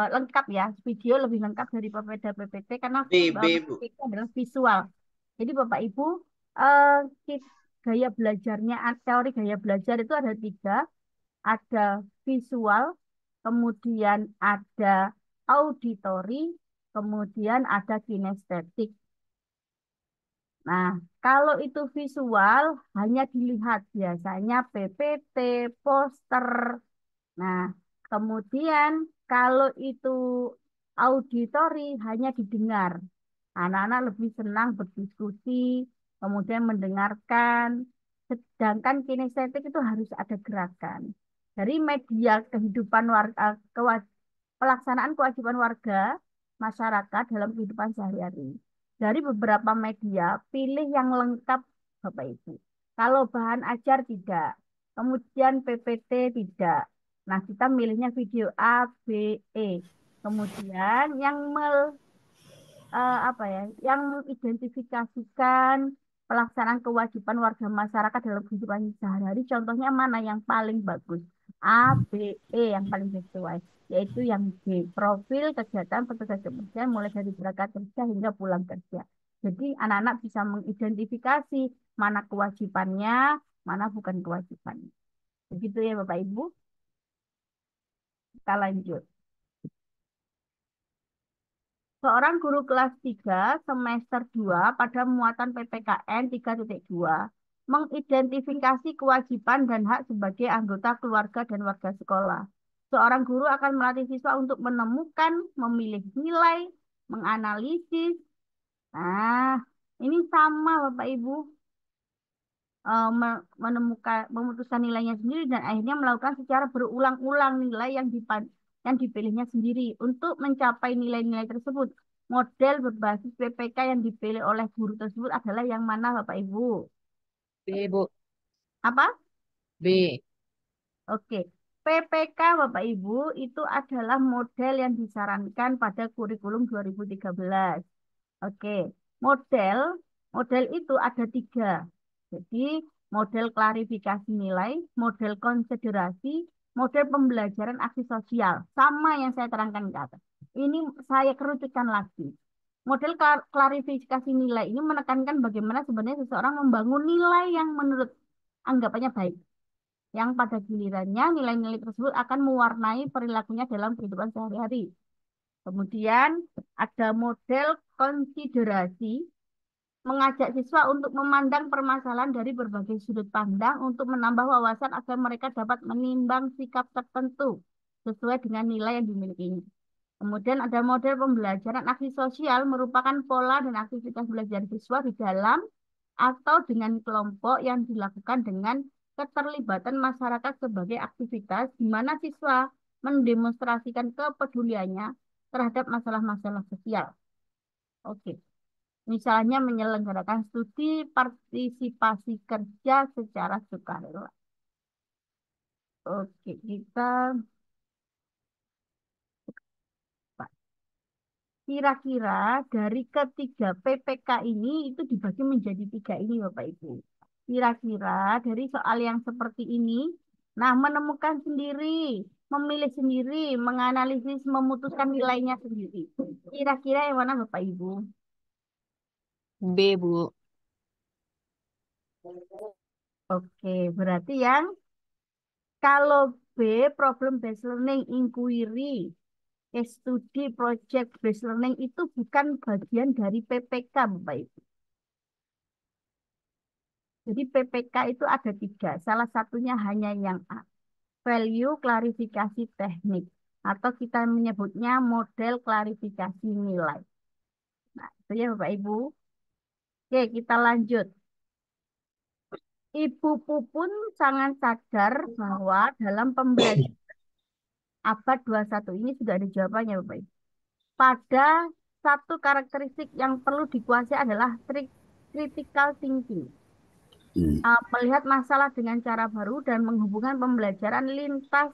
Speaker 1: lengkap ya, video lebih lengkap dari PPT karena
Speaker 2: B, Bu.
Speaker 1: PPT adalah visual. Jadi Bapak Ibu, eh, gaya belajarnya, teori gaya belajar itu ada 3, ada visual, kemudian ada auditori, kemudian ada kinestetik. Nah, kalau itu visual hanya dilihat biasanya PPT, poster. Nah, kemudian kalau itu auditori hanya didengar. Anak-anak lebih senang berdiskusi, kemudian mendengarkan. Sedangkan kinestetik itu harus ada gerakan. Dari media kehidupan warga, pelaksanaan kewajiban warga masyarakat dalam kehidupan sehari-hari. Dari beberapa media, pilih yang lengkap, Bapak Ibu. Kalau bahan ajar tidak, kemudian PPT tidak. Nah, kita milihnya video A, B, E. Kemudian yang yang mengidentifikasikan pelaksanaan kewajiban warga masyarakat dalam kehidupan sehari-hari, contohnya mana yang paling bagus? A, B, E yang paling sesuai, yaitu yang B, profil kegiatan petugas kebersihan mulai dari berangkat kerja hingga pulang kerja. Jadi anak-anak bisa mengidentifikasi mana kewajibannya, mana bukan kewajibannya. Begitu ya Bapak Ibu. Kita lanjut. Seorang guru kelas 3 semester 2 pada muatan PPKN 3.2 mengidentifikasi kewajiban dan hak sebagai anggota keluarga dan warga sekolah. Seorang guru akan melatih siswa untuk menemukan, memilih nilai, menganalisis. Nah, ini sama Bapak Ibu. Memutuskan nilainya sendiri dan akhirnya melakukan secara berulang-ulang nilai yang dipilihnya sendiri. Untuk mencapai nilai-nilai tersebut, model berbasis PPK yang dipilih oleh guru tersebut adalah yang mana Bapak Ibu?
Speaker 3: B, Bu.
Speaker 1: Apa?
Speaker 3: B.
Speaker 1: Oke. PPK Bapak Ibu itu adalah model yang disarankan pada kurikulum 2013. Oke. Model itu ada 3. Jadi model klarifikasi nilai, model konsiderasi, model pembelajaran aksi sosial. Sama yang saya terangkan ke atas. Ini saya kerucutkan lagi. Model klarifikasi nilai ini menekankan bagaimana sebenarnya seseorang membangun nilai yang menurut anggapannya baik. Yang pada gilirannya nilai-nilai tersebut akan mewarnai perilakunya dalam kehidupan sehari-hari. Kemudian ada model konsiderasi, mengajak siswa untuk memandang permasalahan dari berbagai sudut pandang untuk menambah wawasan agar mereka dapat menimbang sikap tertentu sesuai dengan nilai yang dimilikinya. Kemudian ada model pembelajaran aksi sosial, merupakan pola dan aktivitas belajar siswa di dalam atau dengan kelompok yang dilakukan dengan keterlibatan masyarakat sebagai aktivitas di mana siswa mendemonstrasikan kepeduliannya terhadap masalah-masalah sosial. Oke. Misalnya menyelenggarakan studi partisipasi kerja secara sukarela. Oke, kita kira-kira dari ketiga PPK ini itu dibagi menjadi tiga ini Bapak Ibu. Kira-kira dari soal yang seperti ini, nah menemukan sendiri, memilih sendiri, menganalisis, memutuskan nilainya sendiri. Kira-kira yang mana Bapak Ibu?
Speaker 3: B, Bu.
Speaker 1: Oke, berarti yang kalau B, problem based learning inquiry, case study, project based learning itu bukan bagian dari PPK, Bapak Ibu. Jadi PPK itu ada tiga, salah satunya hanya yang A, value klarifikasi teknik, atau kita menyebutnya model klarifikasi nilai. Nah, itu ya Bapak Ibu. Oke, kita lanjut. Ibu Pupun sangat sadar bahwa dalam pembelajaran abad 21 ini sudah ada jawabannya Bapak Ibu. Pada satu karakteristik yang perlu dikuasai adalah critical thinking. Melihat masalah dengan cara baru dan menghubungkan pembelajaran lintas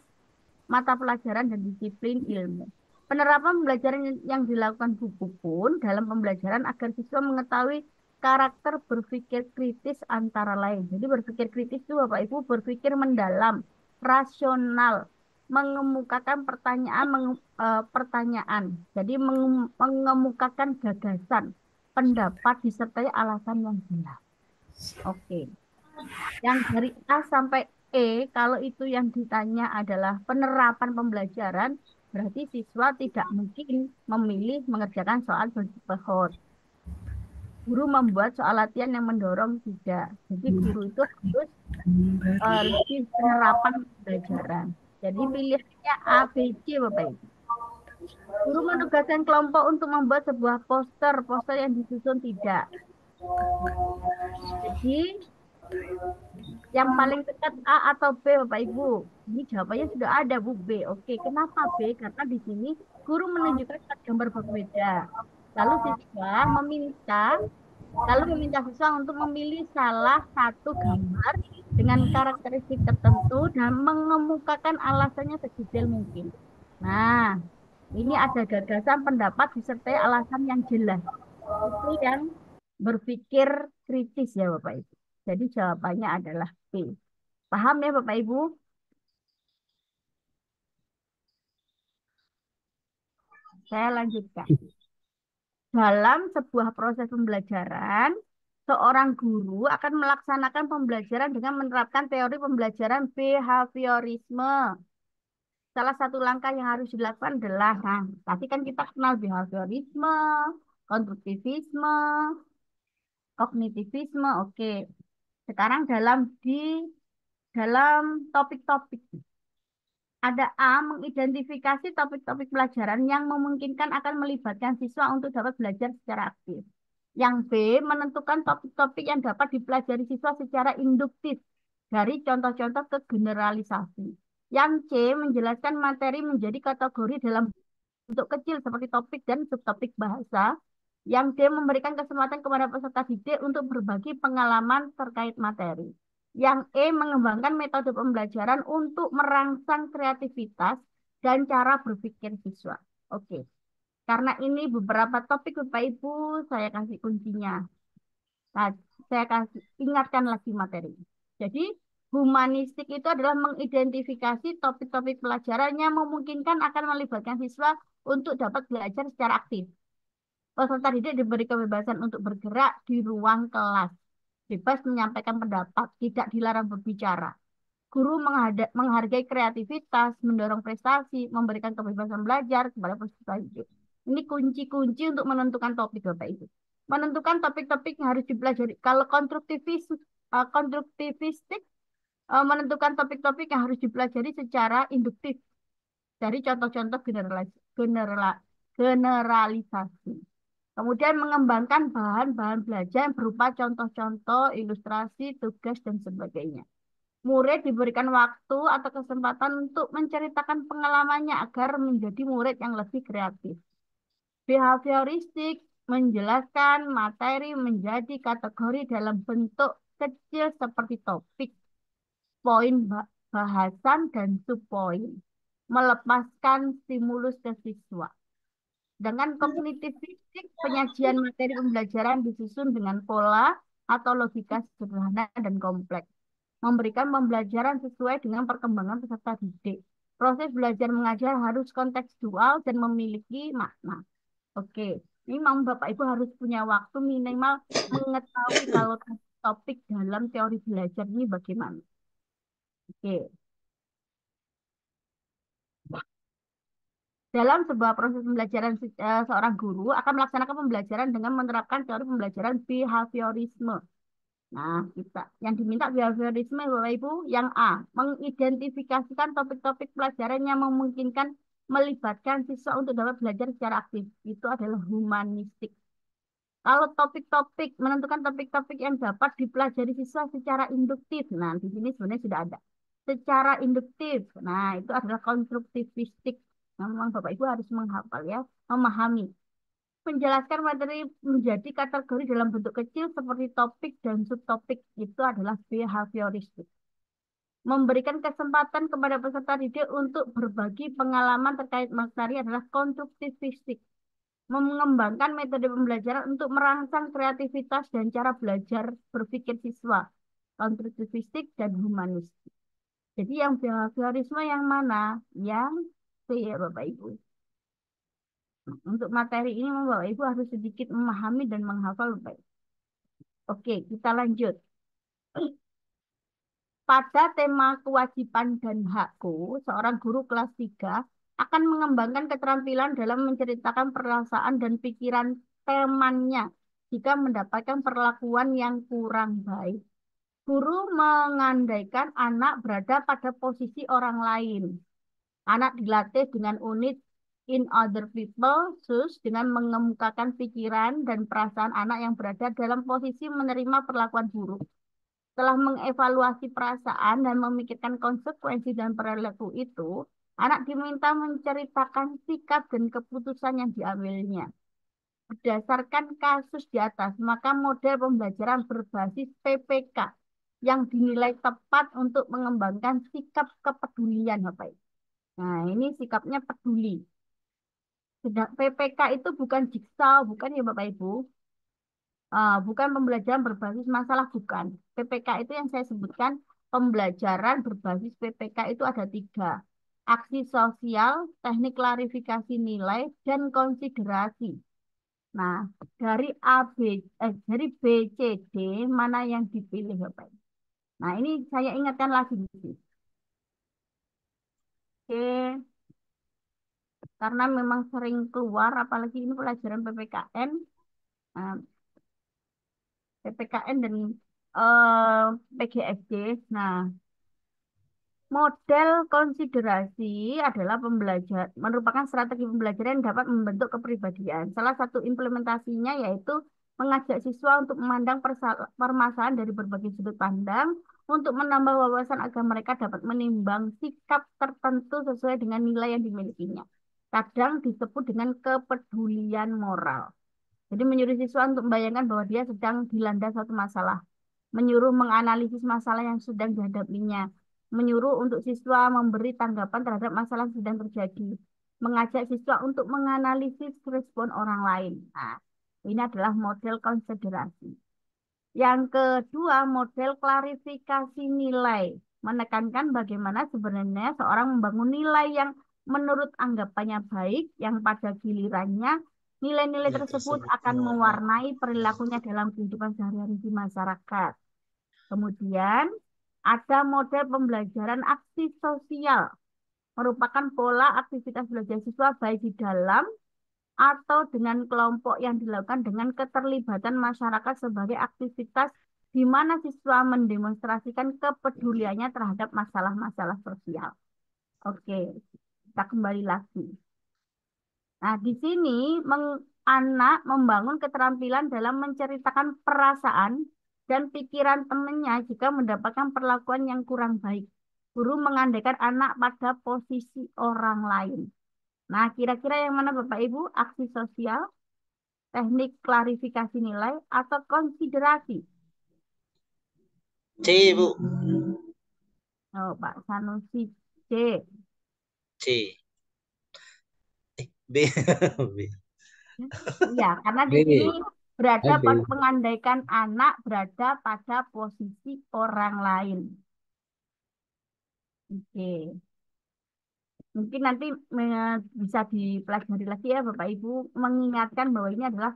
Speaker 1: mata pelajaran dan disiplin ilmu. Penerapan pembelajaran yang dilakukan Bu Pupun dalam pembelajaran agar siswa mengetahui karakter berpikir kritis antara lain. Jadi berpikir kritis itu Bapak Ibu berpikir mendalam, rasional, mengemukakan pertanyaan. Jadi mengemukakan gagasan, pendapat disertai alasan yang jelas. Oke. Yang dari A sampai E, kalau itu yang ditanya adalah penerapan pembelajaran, berarti siswa tidak mungkin memilih mengerjakan soal berjibahot. Guru membuat soal latihan yang mendorong tidak. Jadi guru itu harus lebih penerapan pembelajaran. Jadi pilihannya A, B, C, Bapak Ibu. Guru menugaskan kelompok untuk membuat sebuah poster yang disusun tidak. Jadi yang paling dekat A atau B, Bapak Ibu? Ini jawabannya sudah ada, Bu, B. Oke, kenapa B? Karena di sini guru menunjukkan gambar berbeda. Lalu meminta siswa untuk memilih salah satu gambar dengan karakteristik tertentu dan mengemukakan alasannya sedetail mungkin. Nah, ini ada gagasan, pendapat, disertai alasan yang jelas. Itu yang berpikir kritis ya, Bapak Ibu. Jadi jawabannya adalah B. Paham ya Bapak Ibu? Saya lanjutkan. Dalam sebuah proses pembelajaran, seorang guru akan melaksanakan pembelajaran dengan menerapkan teori pembelajaran behaviorisme. Salah satu langkah yang harus dilakukan adalah, nah, tadi kan kita kenal behaviorisme, konstruktivisme, kognitivisme. Oke. Sekarang dalam topik-topik. Ada A, mengidentifikasi topik-topik pelajaran yang memungkinkan akan melibatkan siswa untuk dapat belajar secara aktif. Yang B, menentukan topik-topik yang dapat dipelajari siswa secara induktif dari contoh-contoh ke generalisasi. Yang C, menjelaskan materi menjadi kategori dalam bentuk kecil seperti topik dan subtopik bahasa. Yang D, memberikan kesempatan kepada peserta didik untuk berbagi pengalaman terkait materi. Yang E, mengembangkan metode pembelajaran untuk merangsang kreativitas dan cara berpikir siswa. Oke, karena ini beberapa topik Bapak Ibu, saya kasih kuncinya. Nah, saya kasih ingatkan lagi materi. Jadi, humanistik itu adalah mengidentifikasi topik-topik pelajaran yang memungkinkan akan melibatkan siswa untuk dapat belajar secara aktif. Peserta didik diberi kebebasan untuk bergerak di ruang kelas, bebas menyampaikan pendapat, tidak dilarang berbicara. Guru menghargai kreativitas, mendorong prestasi, memberikan kebebasan belajar kepada peserta didik. Ini kunci-kunci untuk menentukan topik, Bapak Ibu. Menentukan topik-topik yang harus dipelajari. Kalau konstruktivistik, menentukan topik-topik yang harus dipelajari secara induktif dari contoh-contoh generalisasi. Kemudian mengembangkan bahan-bahan belajar berupa contoh-contoh, ilustrasi, tugas, dan sebagainya. Murid diberikan waktu atau kesempatan untuk menceritakan pengalamannya agar menjadi murid yang lebih kreatif. Behavioristik menjelaskan materi menjadi kategori dalam bentuk kecil seperti topik, poin bahasan, dan subpoin. Melepaskan stimulus ke siswa. Dengan kognitif fisik, penyajian materi pembelajaran disusun dengan pola atau logika sederhana dan kompleks. Memberikan pembelajaran sesuai dengan perkembangan peserta didik. Proses belajar mengajar harus kontekstual dan memiliki makna. Oke, ini mau Bapak Ibu harus punya waktu minimal mengetahui kalau topik dalam teori belajar ini bagaimana. Oke. Dalam sebuah proses pembelajaran, seorang guru akan melaksanakan pembelajaran dengan menerapkan teori pembelajaran behaviorisme. Nah, yang diminta behaviorisme Bapak Ibu, yang A, mengidentifikasikan topik-topik pelajaran yang memungkinkan melibatkan siswa untuk dapat belajar secara aktif. Itu adalah humanistik. Kalau topik-topik, menentukan topik-topik yang dapat dipelajari siswa secara induktif. Nah, di sini sebenarnya sudah ada. Secara induktif. Nah, itu adalah konstruktivistik. Memang Bapak Ibu harus menghafal ya, memahami. Menjelaskan materi menjadi kategori dalam bentuk kecil seperti topik dan subtopik. Itu adalah behavioristik. Memberikan kesempatan kepada peserta didik untuk berbagi pengalaman terkait materi adalah konstruktivistik. Mengembangkan metode pembelajaran untuk merangsang kreativitas dan cara belajar berpikir siswa, konstruktivistik dan humanistik. Jadi yang behaviorisme yang mana? Yang C ya Bapak Ibu. Untuk materi ini Bapak Ibu harus sedikit memahami dan menghafal Bapak Ibu. Oke, kita lanjut. Pada tema kewajiban dan hakku, seorang guru kelas 3 akan mengembangkan keterampilan dalam menceritakan perasaan dan pikiran temannya jika mendapatkan perlakuan yang kurang baik. Guru mengandaikan anak berada pada posisi orang lain. Anak dilatih dengan unit in other people, sus, dengan mengemukakan pikiran dan perasaan anak yang berada dalam posisi menerima perlakuan buruk. Setelah mengevaluasi perasaan dan memikirkan konsekuensi dan perilaku itu, anak diminta menceritakan sikap dan keputusan yang diambilnya. Berdasarkan kasus di atas, maka model pembelajaran berbasis PPK yang dinilai tepat untuk mengembangkan sikap kepedulian, Bapak Ibu. Nah, ini sikapnya peduli. Sedang PPK itu bukan jigsaw, bukan ya Bapak Ibu. Bukan pembelajaran berbasis masalah, bukan. PPK itu yang saya sebutkan, pembelajaran berbasis PPK itu ada 3. Aksi sosial, teknik klarifikasi nilai, dan konsiderasi. Nah, dari B, C, D, mana yang dipilih Bapak Ibu? Nah, ini saya ingatkan lagi. Oke, karena memang sering keluar, apalagi ini pelajaran PPKN. Nah, PPKN dan PGSD. Nah, model konsiderasi adalah merupakan strategi pembelajaran yang dapat membentuk kepribadian. Salah satu implementasinya yaitu mengajak siswa untuk memandang permasalahan dari berbagai sudut pandang untuk menambah wawasan agar mereka dapat menimbang sikap tertentu sesuai dengan nilai yang dimilikinya. Kadang disebut dengan kepedulian moral. Jadi menyuruh siswa untuk membayangkan bahwa dia sedang dilanda suatu masalah. Menyuruh menganalisis masalah yang sedang dihadapinya. Menyuruh untuk siswa memberi tanggapan terhadap masalah yang sedang terjadi. Mengajak siswa untuk menganalisis respon orang lain. Nah, ini adalah model konsiderasi. Yang kedua, model klarifikasi nilai. Menekankan bagaimana sebenarnya seorang membangun nilai yang menurut anggapannya baik, yang pada gilirannya nilai-nilai tersebut akan mewarnai perilakunya dalam kehidupan sehari-hari di masyarakat. Kemudian, ada model pembelajaran aksi sosial. Merupakan pola aktivitas belajar siswa baik di dalam atau dengan kelompok yang dilakukan dengan keterlibatan masyarakat sebagai aktivitas di mana siswa mendemonstrasikan kepeduliannya terhadap masalah-masalah sosial. Oke, kita kembali lagi. Nah, di sini anak membangun keterampilan dalam menceritakan perasaan dan pikiran temannya jika mendapatkan perlakuan yang kurang baik. Guru mengandaikan anak pada posisi orang lain. Nah, kira-kira yang mana Bapak Ibu? Aksi sosial, teknik klarifikasi nilai, atau konsiderasi?
Speaker 2: C, Bu.
Speaker 1: Oh, Pak Sanusi C.
Speaker 2: C. B. B.
Speaker 1: Ya, karena di
Speaker 5: B.
Speaker 1: sini berada
Speaker 5: B.
Speaker 1: mengandaikan anak berada pada posisi orang lain. Oke. Mungkin nanti bisa dipelajari lagi ya Bapak Ibu, mengingatkan bahwa ini adalah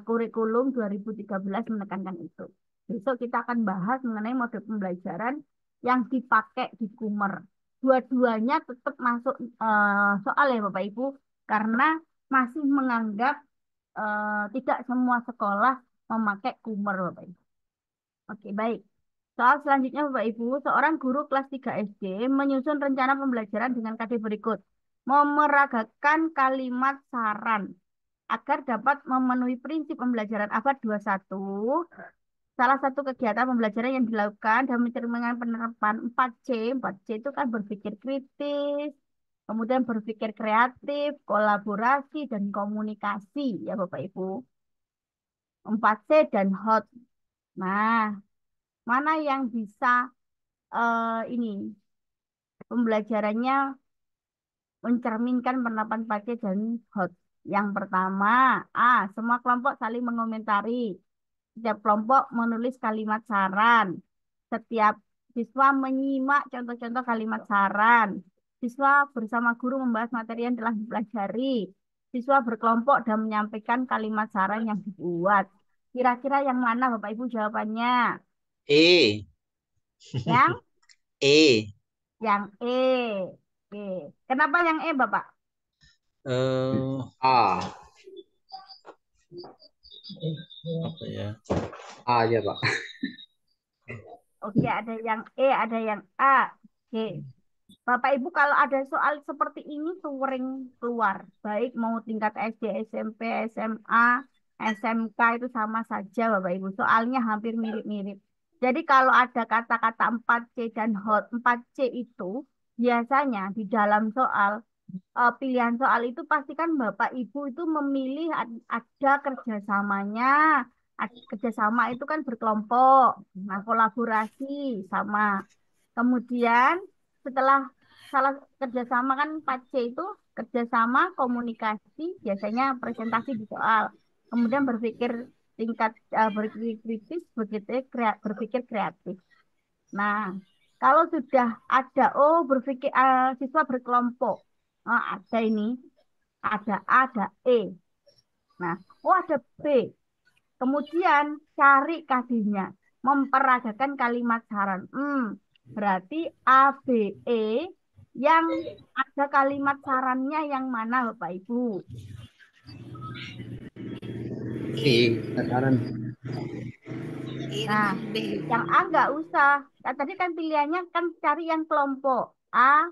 Speaker 1: kurikulum 2013 menekankan itu. Besok kita akan bahas mengenai mode pembelajaran yang dipakai di Kumer. Dua-duanya tetap masuk soal ya Bapak Ibu, karena masih menganggap tidak semua sekolah memakai Kumer Bapak Ibu. Oke, baik. Soal selanjutnya Bapak Ibu, seorang guru kelas 3 SD menyusun rencana pembelajaran dengan KD berikut. Memeragakan kalimat saran agar dapat memenuhi prinsip pembelajaran abad 21. Salah satu kegiatan pembelajaran yang dilakukan dan mencerminkan penerapan 4C. 4C itu kan berpikir kritis, kemudian berpikir kreatif, kolaborasi, dan komunikasi ya Bapak Ibu. 4C dan HOT. Nah, mana yang bisa ini pembelajarannya mencerminkan penerapan pakai dan hot. Yang pertama, A, semua kelompok saling mengomentari. Setiap kelompok menulis kalimat saran. Setiap siswa menyimak contoh-contoh kalimat saran. Siswa bersama guru membahas materi yang telah dipelajari. Siswa berkelompok dan menyampaikan kalimat saran yang dibuat. Kira-kira yang mana Bapak Ibu jawabannya?
Speaker 2: E.
Speaker 1: Yang
Speaker 2: E.
Speaker 1: Yang E. Oke. Kenapa yang E, Bapak?
Speaker 5: A.
Speaker 2: Apa ya?
Speaker 5: A aja, Pak.
Speaker 1: Oke, ada yang E, ada yang A. Oke. Bapak Ibu kalau ada soal seperti ini sering keluar. Baik mau tingkat SD, SMP, SMA, SMK itu sama saja Bapak Ibu. Soalnya hampir mirip-mirip. Jadi kalau ada kata-kata 4C dan hot, 4C itu biasanya di dalam soal pilihan soal itu pastikan Bapak Ibu itu memilih ada kerjasamanya. Kerjasama itu kan berkelompok, nah kolaborasi sama. Kemudian setelah salah kerjasama kan 4C itu kerjasama, komunikasi, biasanya presentasi di soal. Kemudian berpikir tingkat berpikir kritis, begitu berpikir kreatif. Nah, kalau sudah ada berpikir siswa berkelompok. Ada ini, ada A, ada E. Nah, ada B. Kemudian cari KD-nya, memperagakan kalimat saran. Berarti A, B, E yang ada kalimat sarannya yang mana Bapak Ibu?
Speaker 5: I. Saran.
Speaker 1: Nah, yang A nggak usah. Nah, tadi kan pilihannya kan cari yang kelompok A,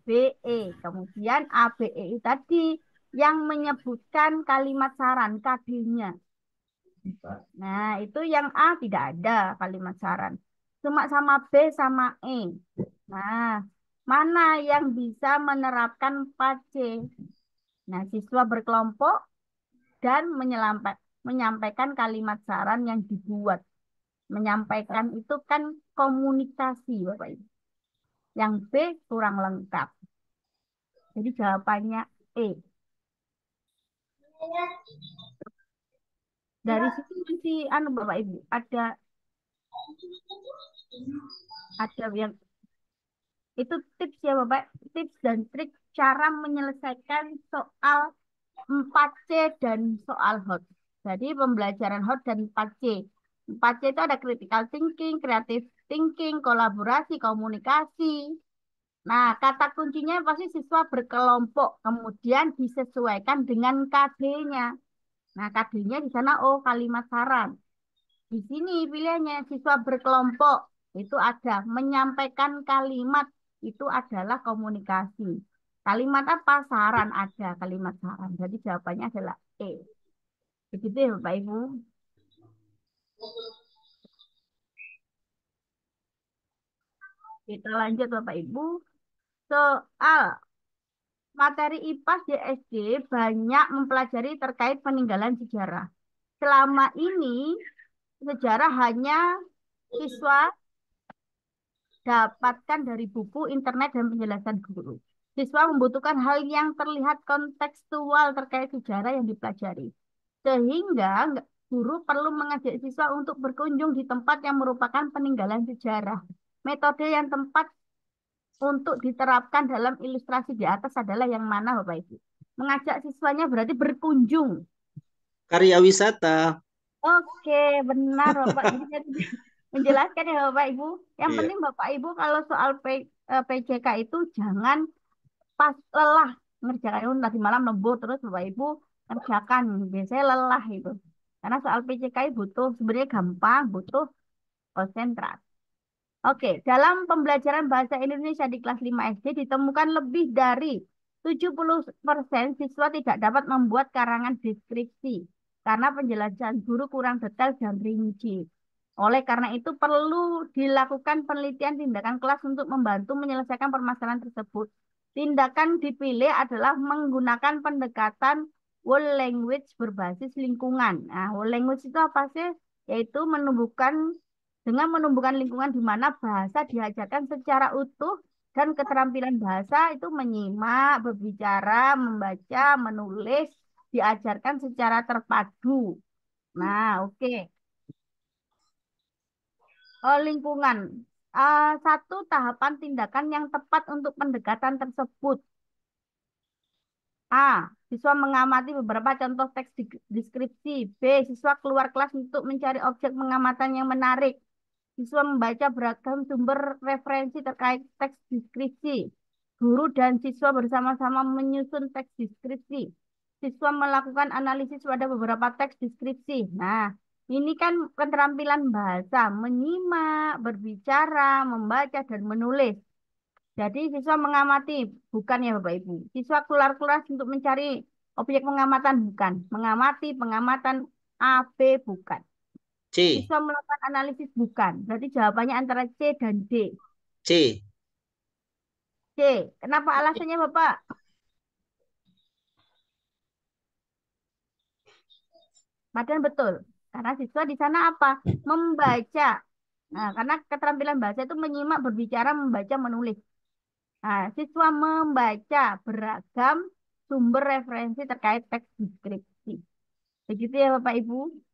Speaker 1: B, E. Kemudian A, B, E tadi yang menyebutkan kalimat saran KD-nya. Nah, itu yang A tidak ada kalimat saran. Cuma sama B sama E. Nah, mana yang bisa menerapkan 4C? Nah, siswa berkelompok dan menyampaikan kalimat saran yang dibuat. Menyampaikan itu kan komunikasi, Bapak Ibu. Yang B kurang lengkap. Jadi jawabannya E. Dari sini masih Bapak Ibu, ada yang itu tips ya Bapak, tips dan trik cara menyelesaikan soal 4C dan soal hot. Jadi pembelajaran hot dan 4C. 4C itu ada critical thinking, creative thinking, kolaborasi, komunikasi. Nah, kata kuncinya pasti siswa berkelompok, kemudian disesuaikan dengan KD-nya. Nah, KD-nya di sana kalimat saran. Di sini pilihannya siswa berkelompok itu ada menyampaikan kalimat itu adalah komunikasi. Kalimat apa? Saran ada kalimat saran. Jadi jawabannya adalah E. Begitu ya Bapak Ibu. Kita lanjut Bapak Ibu. Soal materi IPA di SD banyak mempelajari terkait peninggalan sejarah. Selama ini sejarah hanya siswa dapatkan dari buku, internet, dan penjelasan guru. Siswa membutuhkan hal yang terlihat kontekstual terkait sejarah yang dipelajari. Sehingga guru perlu mengajak siswa untuk berkunjung di tempat yang merupakan peninggalan sejarah. Metode yang tepat untuk diterapkan dalam ilustrasi di atas adalah yang mana, Bapak Ibu? Mengajak siswanya berarti berkunjung.
Speaker 2: Karya wisata.
Speaker 1: Oke, benar Bapak. Jadi saya menjelaskan ya Bapak Ibu. Yang
Speaker 2: Iya.
Speaker 1: penting Bapak Ibu kalau soal PJK itu jangan pas lelah ngerjakan itu tadi malam lembur terus Bapak Ibu kerjakan. Biasanya lelah itu. Karena soal PJK butuh sebenarnya gampang, butuh konsentrasi. Oke, dalam pembelajaran bahasa Indonesia di kelas 5 SD ditemukan lebih dari 70% siswa tidak dapat membuat karangan deskripsi karena penjelasan guru kurang detail dan rinci. Oleh karena itu perlu dilakukan penelitian tindakan kelas untuk membantu menyelesaikan permasalahan tersebut. Tindakan dipilih adalah menggunakan pendekatan whole language berbasis lingkungan. Nah, whole language itu apa sih? Yaitu dengan menumbuhkan lingkungan di mana bahasa diajarkan secara utuh dan keterampilan bahasa itu menyimak, berbicara, membaca, menulis diajarkan secara terpadu. Nah, oke. Lingkungan. Satu tahapan tindakan yang tepat untuk pendekatan tersebut. A. Siswa mengamati beberapa contoh teks deskripsi. B. Siswa keluar kelas untuk mencari objek pengamatan yang menarik. Siswa membaca beragam sumber referensi terkait teks deskripsi. Guru dan siswa bersama-sama menyusun teks deskripsi. Siswa melakukan analisis pada beberapa teks deskripsi. Nah, ini kan keterampilan bahasa, menyimak, berbicara, membaca, dan menulis. Jadi siswa mengamati, bukan ya Bapak Ibu. Siswa keluar kelas untuk mencari objek pengamatan, bukan. Mengamati, pengamatan A, B, bukan.
Speaker 2: C.
Speaker 1: Siswa melakukan analisis, bukan. Berarti jawabannya antara C dan D.
Speaker 2: C.
Speaker 1: C. Kenapa alasannya Bapak? Padahal betul. Karena siswa di sana apa? Membaca. Nah, karena keterampilan bahasa itu menyimak, berbicara, membaca, menulis. Nah, siswa membaca beragam sumber referensi terkait teks deskripsi. Begitu ya Bapak Ibu.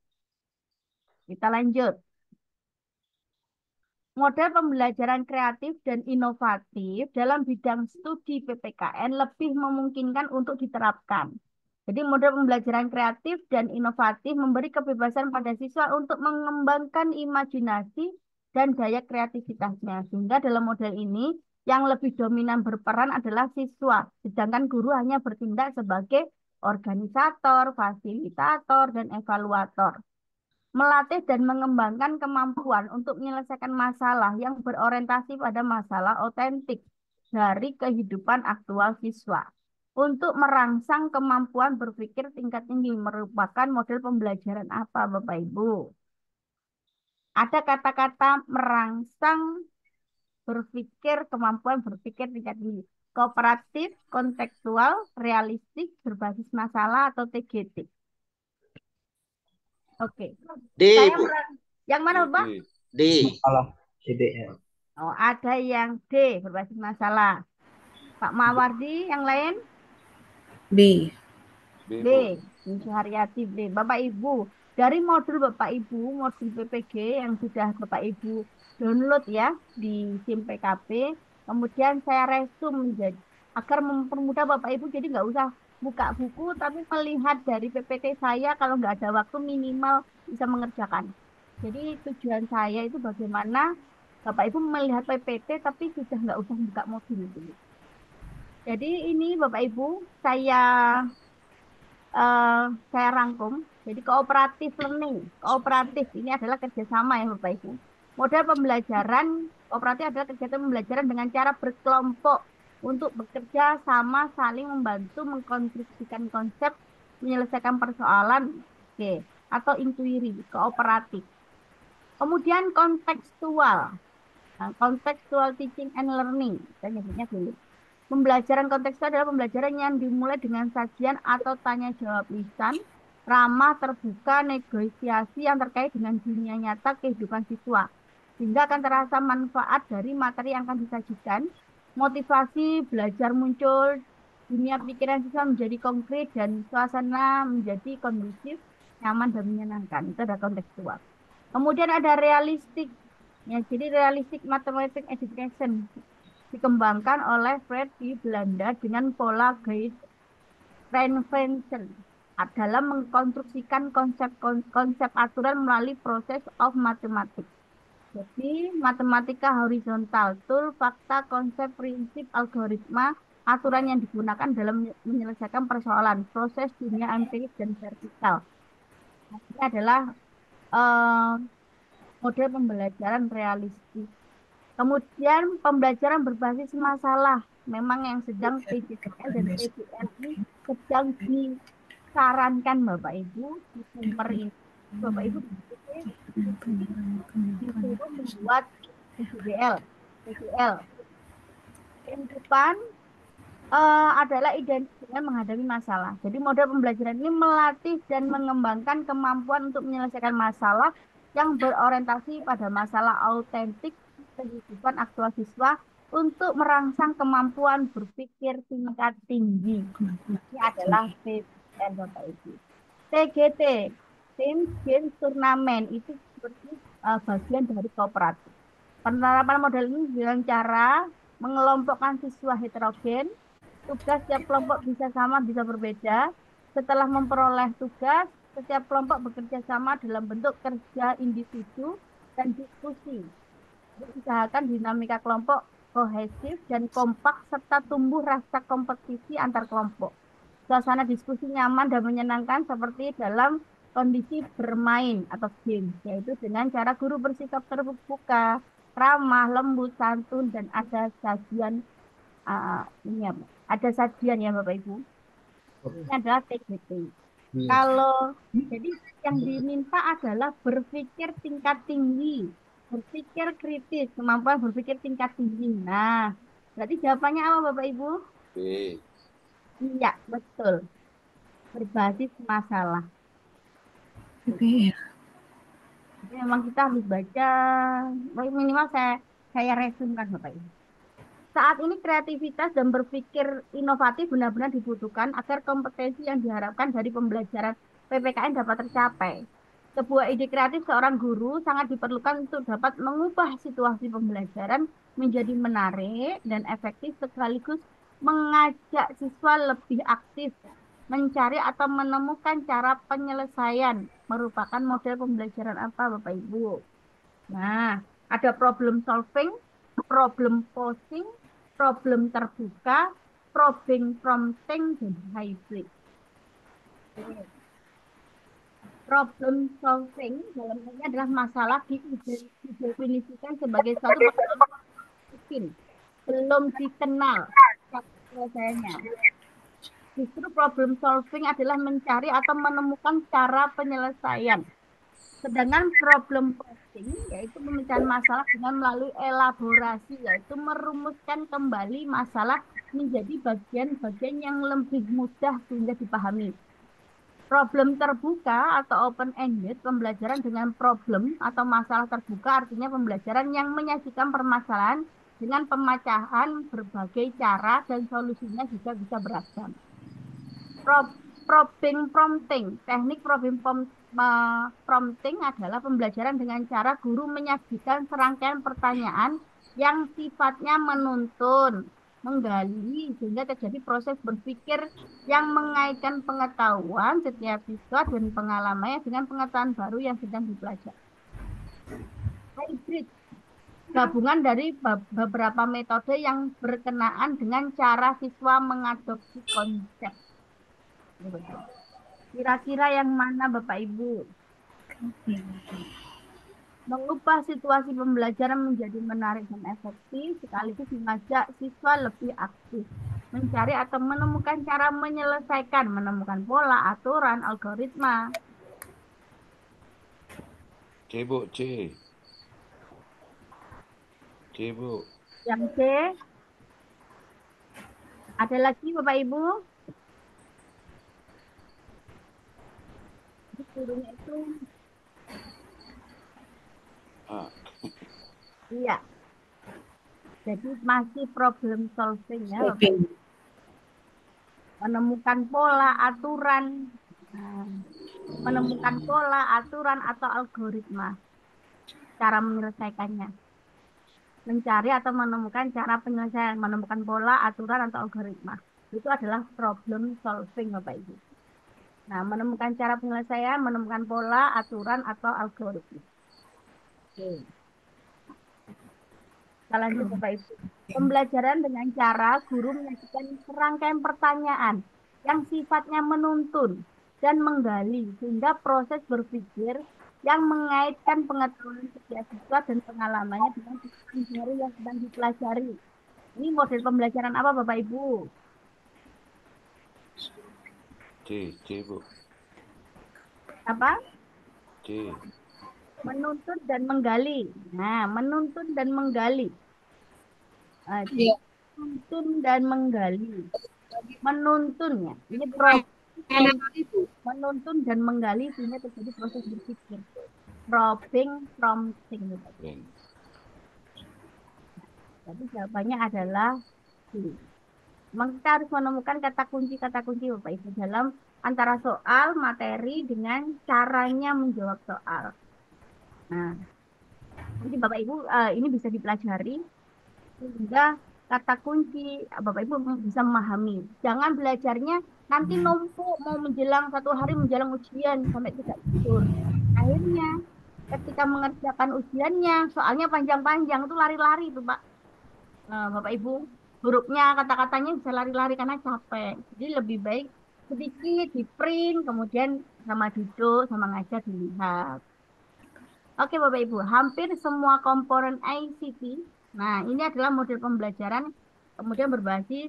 Speaker 1: Kita lanjut. Model pembelajaran kreatif dan inovatif dalam bidang studi PPKN lebih memungkinkan untuk diterapkan. Jadi model pembelajaran kreatif dan inovatif memberi kebebasan pada siswa untuk mengembangkan imajinasi dan daya kreativitasnya. Sehingga dalam model ini yang lebih dominan berperan adalah siswa, sedangkan guru hanya bertindak sebagai organisator, fasilitator, dan evaluator. Melatih dan mengembangkan kemampuan untuk menyelesaikan masalah yang berorientasi pada masalah otentik dari kehidupan aktual siswa. Untuk merangsang kemampuan berpikir tingkat tinggi merupakan model pembelajaran apa, Bapak Ibu? Ada kata-kata merangsang berpikir, kemampuan berpikir tingkat tinggi. Kooperatif, kontekstual, realistik, berbasis masalah, atau TGT. Oke.
Speaker 2: D.
Speaker 1: Saya
Speaker 2: Bu.
Speaker 1: yang mana, Bapak?
Speaker 2: D.
Speaker 5: Masalah CDR.
Speaker 1: Oh, ada yang D, berbasis masalah. Pak Mawardi, yang lain?
Speaker 6: B.
Speaker 1: B, Yusuf Haryati B. Bapak Ibu, dari modul Bapak Ibu, modul PPG yang sudah Bapak Ibu download ya di SIM PKP, kemudian saya resume menjadi agar mempermudah Bapak Ibu, jadi nggak usah buka buku, tapi melihat dari PPT saya kalau nggak ada waktu minimal bisa mengerjakan. Jadi tujuan saya itu bagaimana Bapak Ibu melihat PPT tapi sudah nggak usah buka modul dulu. Jadi ini Bapak Ibu saya rangkum. Jadi kooperatif learning, kooperatif ini adalah kerjasama ya Bapak Ibu. Model pembelajaran kooperatif adalah kegiatan pembelajaran dengan cara berkelompok untuk bekerja sama, saling membantu mengkonstruksikan konsep, menyelesaikan persoalan, oke, atau inquiry, kooperatif. Kemudian kontekstual. Contextual teaching and learning, kita nyebutnya dulu. Pembelajaran kontekstual adalah pembelajaran yang dimulai dengan sajian atau tanya jawab lisan, ramah, terbuka, negosiasi yang terkait dengan dunia nyata kehidupan siswa. Sehingga akan terasa manfaat dari materi yang akan disajikan, motivasi belajar muncul, dunia pikiran siswa menjadi konkret, dan suasana menjadi kondusif, nyaman, dan menyenangkan. Itu ada kontekstual. Kemudian ada realistik. Ya, jadi realistic mathematics education dikembangkan oleh Fred di Belanda dengan pola Gauss reinvention dalam mengkonstruksikan konsep aturan melalui proses of mathematics. Jadi matematika horizontal, tool, fakta, konsep, prinsip, algoritma, aturan yang digunakan dalam menyelesaikan persoalan, proses dunia empiris dan vertikal. Nah, ini adalah eh, model pembelajaran realistis. Kemudian pembelajaran berbasis masalah. Memang yang sedang PJDL dan PBL ini sedang disarankan Bapak Ibu di sumber ini. Bapak Ibu disuruh membuat PJDL. PJL. Yang depan adalah identik dengan menghadapi masalah. Jadi model pembelajaran ini melatih dan mengembangkan kemampuan untuk menyelesaikan masalah yang berorientasi pada masalah autentik kehidupan aktual siswa untuk merangsang kemampuan berpikir tingkat tinggi. Ini adalah PPN Bapak Ibu. TGT, Tim Game Turnamen, itu seperti bagian dari kooperatif. Penerapan model ini dengan cara mengelompokkan siswa heterogen. Tugas setiap kelompok bisa sama, bisa berbeda. Setelah memperoleh tugas, setiap kelompok bekerja sama dalam bentuk kerja individu dan diskusi. Usahakan dinamika kelompok kohesif dan kompak serta tumbuh rasa kompetisi antar kelompok. Suasana diskusi nyaman dan menyenangkan seperti dalam kondisi bermain atau game, yaitu dengan cara guru bersikap terbuka, ramah, lembut, santun, dan ada sajian ini apa? Ada sajian ya Bapak Ibu. Ini adalah TGT. Kalau jadi yang diminta adalah berpikir tingkat tinggi, berpikir kritis, kemampuan berpikir tingkat tinggi. Nah, berarti jawabannya apa Bapak Ibu? Iya, betul. Berbasis masalah. Jadi memang kita harus baca, minimal saya resumkan Bapak Ibu. Saat ini kreativitas dan berpikir inovatif benar-benar dibutuhkan agar kompetensi yang diharapkan dari pembelajaran PPKN dapat tercapai. Sebuah ide kreatif seorang guru sangat diperlukan untuk dapat mengubah situasi pembelajaran menjadi menarik dan efektif sekaligus mengajak siswa lebih aktif mencari atau menemukan cara penyelesaian merupakan model pembelajaran apa Bapak Ibu? Nah, ada problem solving, problem posing, problem terbuka, problem prompting, dan hybrid. Problem solving dalam ini adalah masalah didefinisikan sebagai suatu persoalan mungkin belum dikenal penyelesaiannya. Justru problem solving adalah mencari atau menemukan cara penyelesaian. Sedangkan problem posing yaitu pemecahan masalah dengan melalui elaborasi, yaitu merumuskan kembali masalah menjadi bagian-bagian yang lebih mudah sehingga dipahami. Problem terbuka atau open-ended, pembelajaran dengan problem atau masalah terbuka artinya pembelajaran yang menyajikan permasalahan dengan pemecahan berbagai cara dan solusinya juga bisa beragam. Probing prompting, teknik probing prompting adalah pembelajaran dengan cara guru menyajikan serangkaian pertanyaan yang sifatnya menuntun, menggali, sehingga terjadi proses berpikir yang mengaitkan pengetahuan setiap siswa dan pengalamannya dengan pengetahuan baru yang sedang dipelajari. Hybrid, gabungan dari beberapa metode yang berkenaan dengan cara siswa mengadopsi konsep. Kira-kira yang mana Bapak Ibu? Mengubah situasi pembelajaran menjadi menarik dan efektif, sekaligus mengajak siswa lebih aktif, mencari atau menemukan cara menyelesaikan, menemukan pola, aturan, algoritma.
Speaker 6: C, Bu, C. C, Bu.
Speaker 1: Yang C, ada lagi Bapak Ibu? Jadi gurunya itu,
Speaker 6: A.
Speaker 1: iya. Jadi masih problem solving ya Bapak Ibu. Menemukan pola, aturan, nah, menemukan pola, aturan atau algoritma. Cara menyelesaikannya. Mencari atau menemukan cara penyelesaian, menemukan pola, aturan atau algoritma. Itu adalah problem solving Bapak Ibu. Nah, menemukan cara penyelesaian, menemukan pola, aturan atau algoritma. Oke. Kita lanjut Bapak Ibu. Pembelajaran dengan cara guru menyajikan serangkaian pertanyaan yang sifatnya menuntun dan menggali sehingga proses berpikir yang mengaitkan pengetahuan setiap siswa dan pengalamannya dengan materi yang sedang dipelajari. Ini model pembelajaran apa Bapak Ibu?
Speaker 6: C, Bu.
Speaker 1: Apa?
Speaker 6: C.
Speaker 1: Menuntun dan menggali. Nah, menuntun dan menggali. Nah,
Speaker 3: Iya.
Speaker 1: menuntun dan menggali. Menuntun ya. Ini proses menuntun dan menggali sehingga terjadi proses berpikir. Probing, prompting.
Speaker 6: Ben.
Speaker 1: Jadi jawabannya adalah C. Memang kita harus menemukan kata kunci Bapak Ibu dalam antara soal, materi dengan caranya menjawab soal. Nah, jadi Bapak Ibu ini bisa dipelajari sehingga kata kunci Bapak Ibu bisa memahami. Jangan belajarnya nanti numpuk mau menjelang 1 hari menjelang ujian sampai tidak tidur. Akhirnya ketika mengerjakan ujiannya soalnya panjang-panjang itu lari-lari itu Pak. Bapak Ibu hurufnya kata-katanya bisa lari-lari karena capek. Jadi lebih baik sedikit di print kemudian sama duduk sama ngajar dilihat. Oke Bapak Ibu, hampir semua komponen ICT. Nah, ini adalah model pembelajaran kemudian berbasis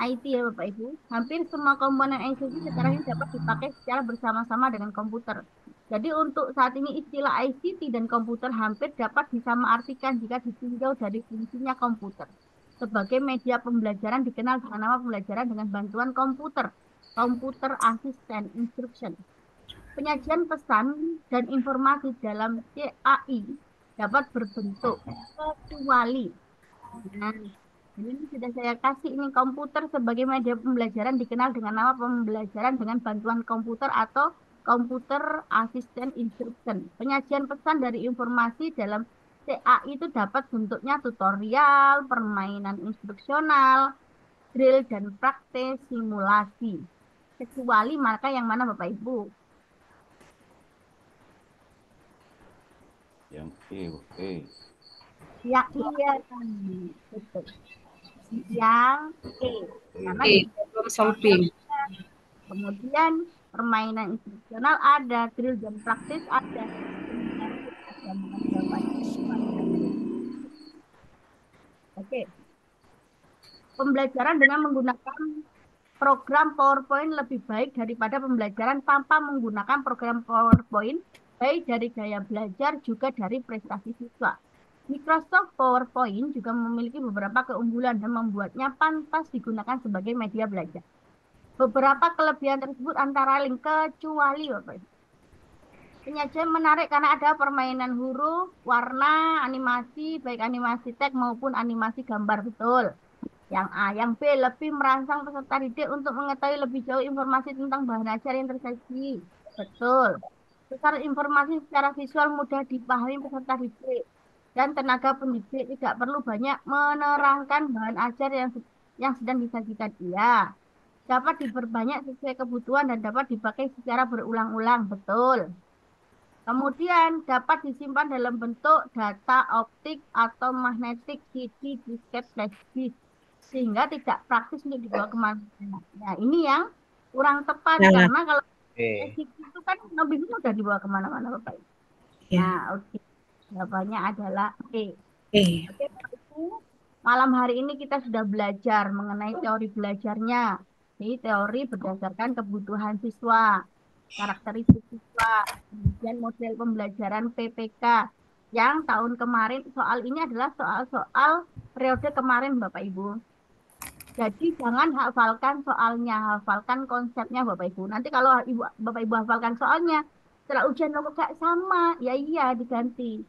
Speaker 1: IT ya Bapak Ibu. Hampir semua komponen ICT sekarang ini dapat dipakai secara bersama-sama dengan komputer. Jadi untuk saat ini istilah ICT dan komputer hampir dapat disamaartikan jika ditinjau dari fungsinya komputer. Sebagai media pembelajaran dikenal dengan nama pembelajaran dengan bantuan komputer. Computer Assistant Instruction. Penyajian pesan dan informasi dalam CAI dapat berbentuk kecuali. Nah, ini sudah saya kasih ini komputer sebagai media pembelajaran dikenal dengan nama pembelajaran dengan bantuan komputer atau Computer Assistant Instruction. Penyajian pesan dari informasi dalam CAI itu dapat bentuknya tutorial, permainan instruksional, drill dan praktek simulasi. Kecuali maka yang mana Bapak Ibu?
Speaker 6: Yang E, Bu. E.
Speaker 1: Ya, iya. Betul. Yang E. Karena
Speaker 3: E, problem solving.
Speaker 1: kemudian permainan instruksional ada, drill dan praktis ada, simulasi ada, jawabannya. Oke. Pembelajaran dengan menggunakan program PowerPoint lebih baik daripada pembelajaran tanpa menggunakan program PowerPoint, baik dari gaya belajar juga dari prestasi siswa. Microsoft PowerPoint juga memiliki beberapa keunggulan dan membuatnya pantas digunakan sebagai media belajar. Beberapa kelebihan tersebut antara lain kecuali Bapak Ibu. Penyajian menarik karena ada permainan huruf, warna, animasi, baik animasi teks maupun animasi gambar, betul. Yang A, yang B, lebih merangsang peserta didik untuk mengetahui lebih jauh informasi tentang bahan ajar yang tersaji. Betul. Besar informasi secara visual mudah dipahami peserta didik. Dan tenaga pendidik tidak perlu banyak menerangkan bahan ajar yang sedang disajikan. Iya. Dapat diperbanyak sesuai kebutuhan dan dapat dipakai secara berulang-ulang. Betul. Kemudian dapat disimpan dalam bentuk data optik atau magnetik CD, disket, flash disk sehingga tidak praktis untuk dibawa kemana-mana. Nah, ini yang kurang tepat karena kalau
Speaker 5: E.
Speaker 1: itu kan lebih mudah dibawa kemana-mana, Bapak Ibu. Nah, oke. Jawabannya adalah E. Oke, Bapak Ibu. Malam hari ini kita sudah belajar mengenai teori belajarnya. Jadi, teori berdasarkan kebutuhan siswa, karakteristik siswa, kemudian model pembelajaran PPK, yang tahun kemarin, soal ini adalah soal-soal periode kemarin Bapak Ibu. Jadi jangan hafalkan soalnya, hafalkan konsepnya Bapak Ibu. Nanti kalau Bapak Ibu hafalkan soalnya, setelah ujian nomor kayak sama, ya iya diganti.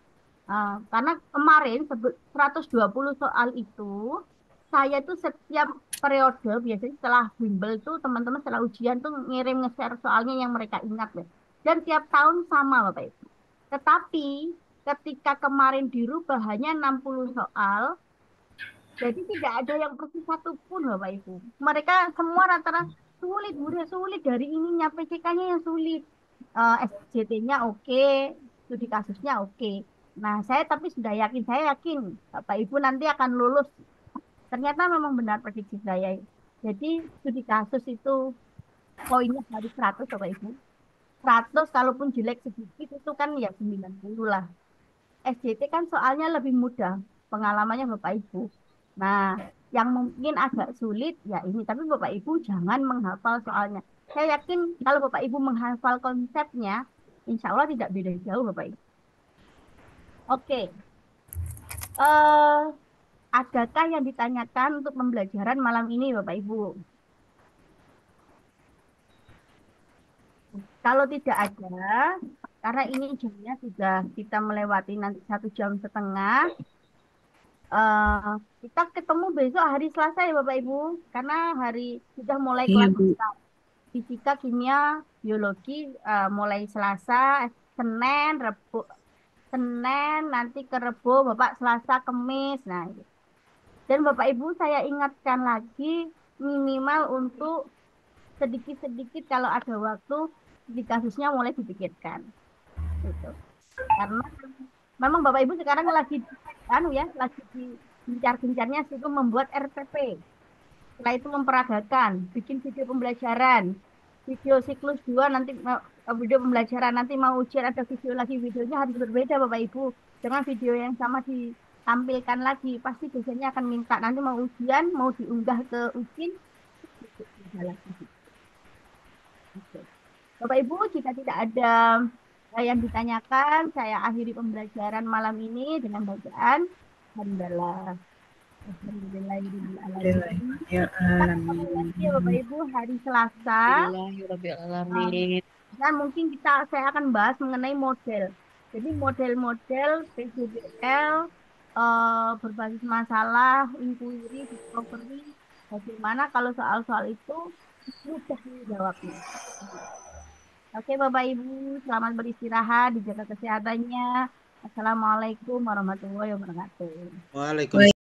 Speaker 1: Karena kemarin 120 soal itu, saya tuh setiap periode, biasanya setelah bimbel tuh teman-teman setelah ujian tuh ngirim nge-share soalnya yang mereka ingat ya. Dan tiap tahun sama Bapak Ibu. Tetapi ketika kemarin dirubah hanya 60 soal, jadi tidak ada yang persis satu pun Bapak Ibu. Mereka semua rata-rata sulit, Bunda, sulit dari ininya, PCK-nya yang sulit. SJT-nya oke, studi kasusnya oke. Nah, saya yakin Bapak Ibu nanti akan lulus. Ternyata memang benar prediksi saya. Jadi studi kasus itu poinnya harus 100 Bapak Ibu. 100 kalaupun jelek sedikit itu kan ya 90 lah. SJT kan soalnya lebih mudah pengalamannya Bapak Ibu. Nah, yang mungkin agak sulit ya ini, tapi Bapak Ibu jangan menghafal soalnya. Saya yakin kalau Bapak Ibu menghafal konsepnya, insya Allah tidak beda jauh Bapak Ibu. Oke, eh adakah yang ditanyakan untuk pembelajaran malam ini Bapak Ibu? Kalau tidak ada, karena ini jamnya sudah kita melewati nanti 1,5 jam, eh kita ketemu besok hari Selasa ya Bapak Ibu, karena hari sudah mulai
Speaker 3: Iya,
Speaker 1: kelas
Speaker 3: Bu.
Speaker 1: fisika, kimia, biologi, mulai Selasa, Senin, Rabu, Senin, nanti ke Rebo, Bapak Selasa, Kamis. Nah, dan Bapak Ibu saya ingatkan lagi minimal untuk sedikit-sedikit kalau ada waktu di kasusnya mulai dipikirkan. Gitu. Karena memang Bapak Ibu sekarang lagi lagi gencar-gencarnya itu membuat RPP. Setelah itu memperagakan, bikin video pembelajaran, video siklus 2 nanti video pembelajaran, nanti mau ujian ada video lagi, videonya harus berbeda Bapak Ibu. Jangan video yang sama ditampilkan lagi, pasti biasanya akan minta nanti mau ujian, mau diunggah ke Ujin. Oke. Bapak Ibu, jika tidak ada yang ditanyakan, saya akhiri pembelajaran malam ini dengan bacaan Alhamdulillah. Alhamdulillahirrahmanirrahim.
Speaker 5: Ya
Speaker 1: Kita ketemu lagi ya Bapak Ibu hari Selasa.
Speaker 3: Alhamdulillahirrahmanirrahim.
Speaker 1: Dan mungkin saya akan bahas mengenai model. Jadi model-model PJBL berbasis masalah, inquiry, discovery, bagaimana kalau soal-soal itu mudah dijawabnya. Oke Bapak Ibu, selamat beristirahat, dijaga kesehatannya. Assalamualaikum warahmatullahi wabarakatuh.
Speaker 2: Waalaikumsalam.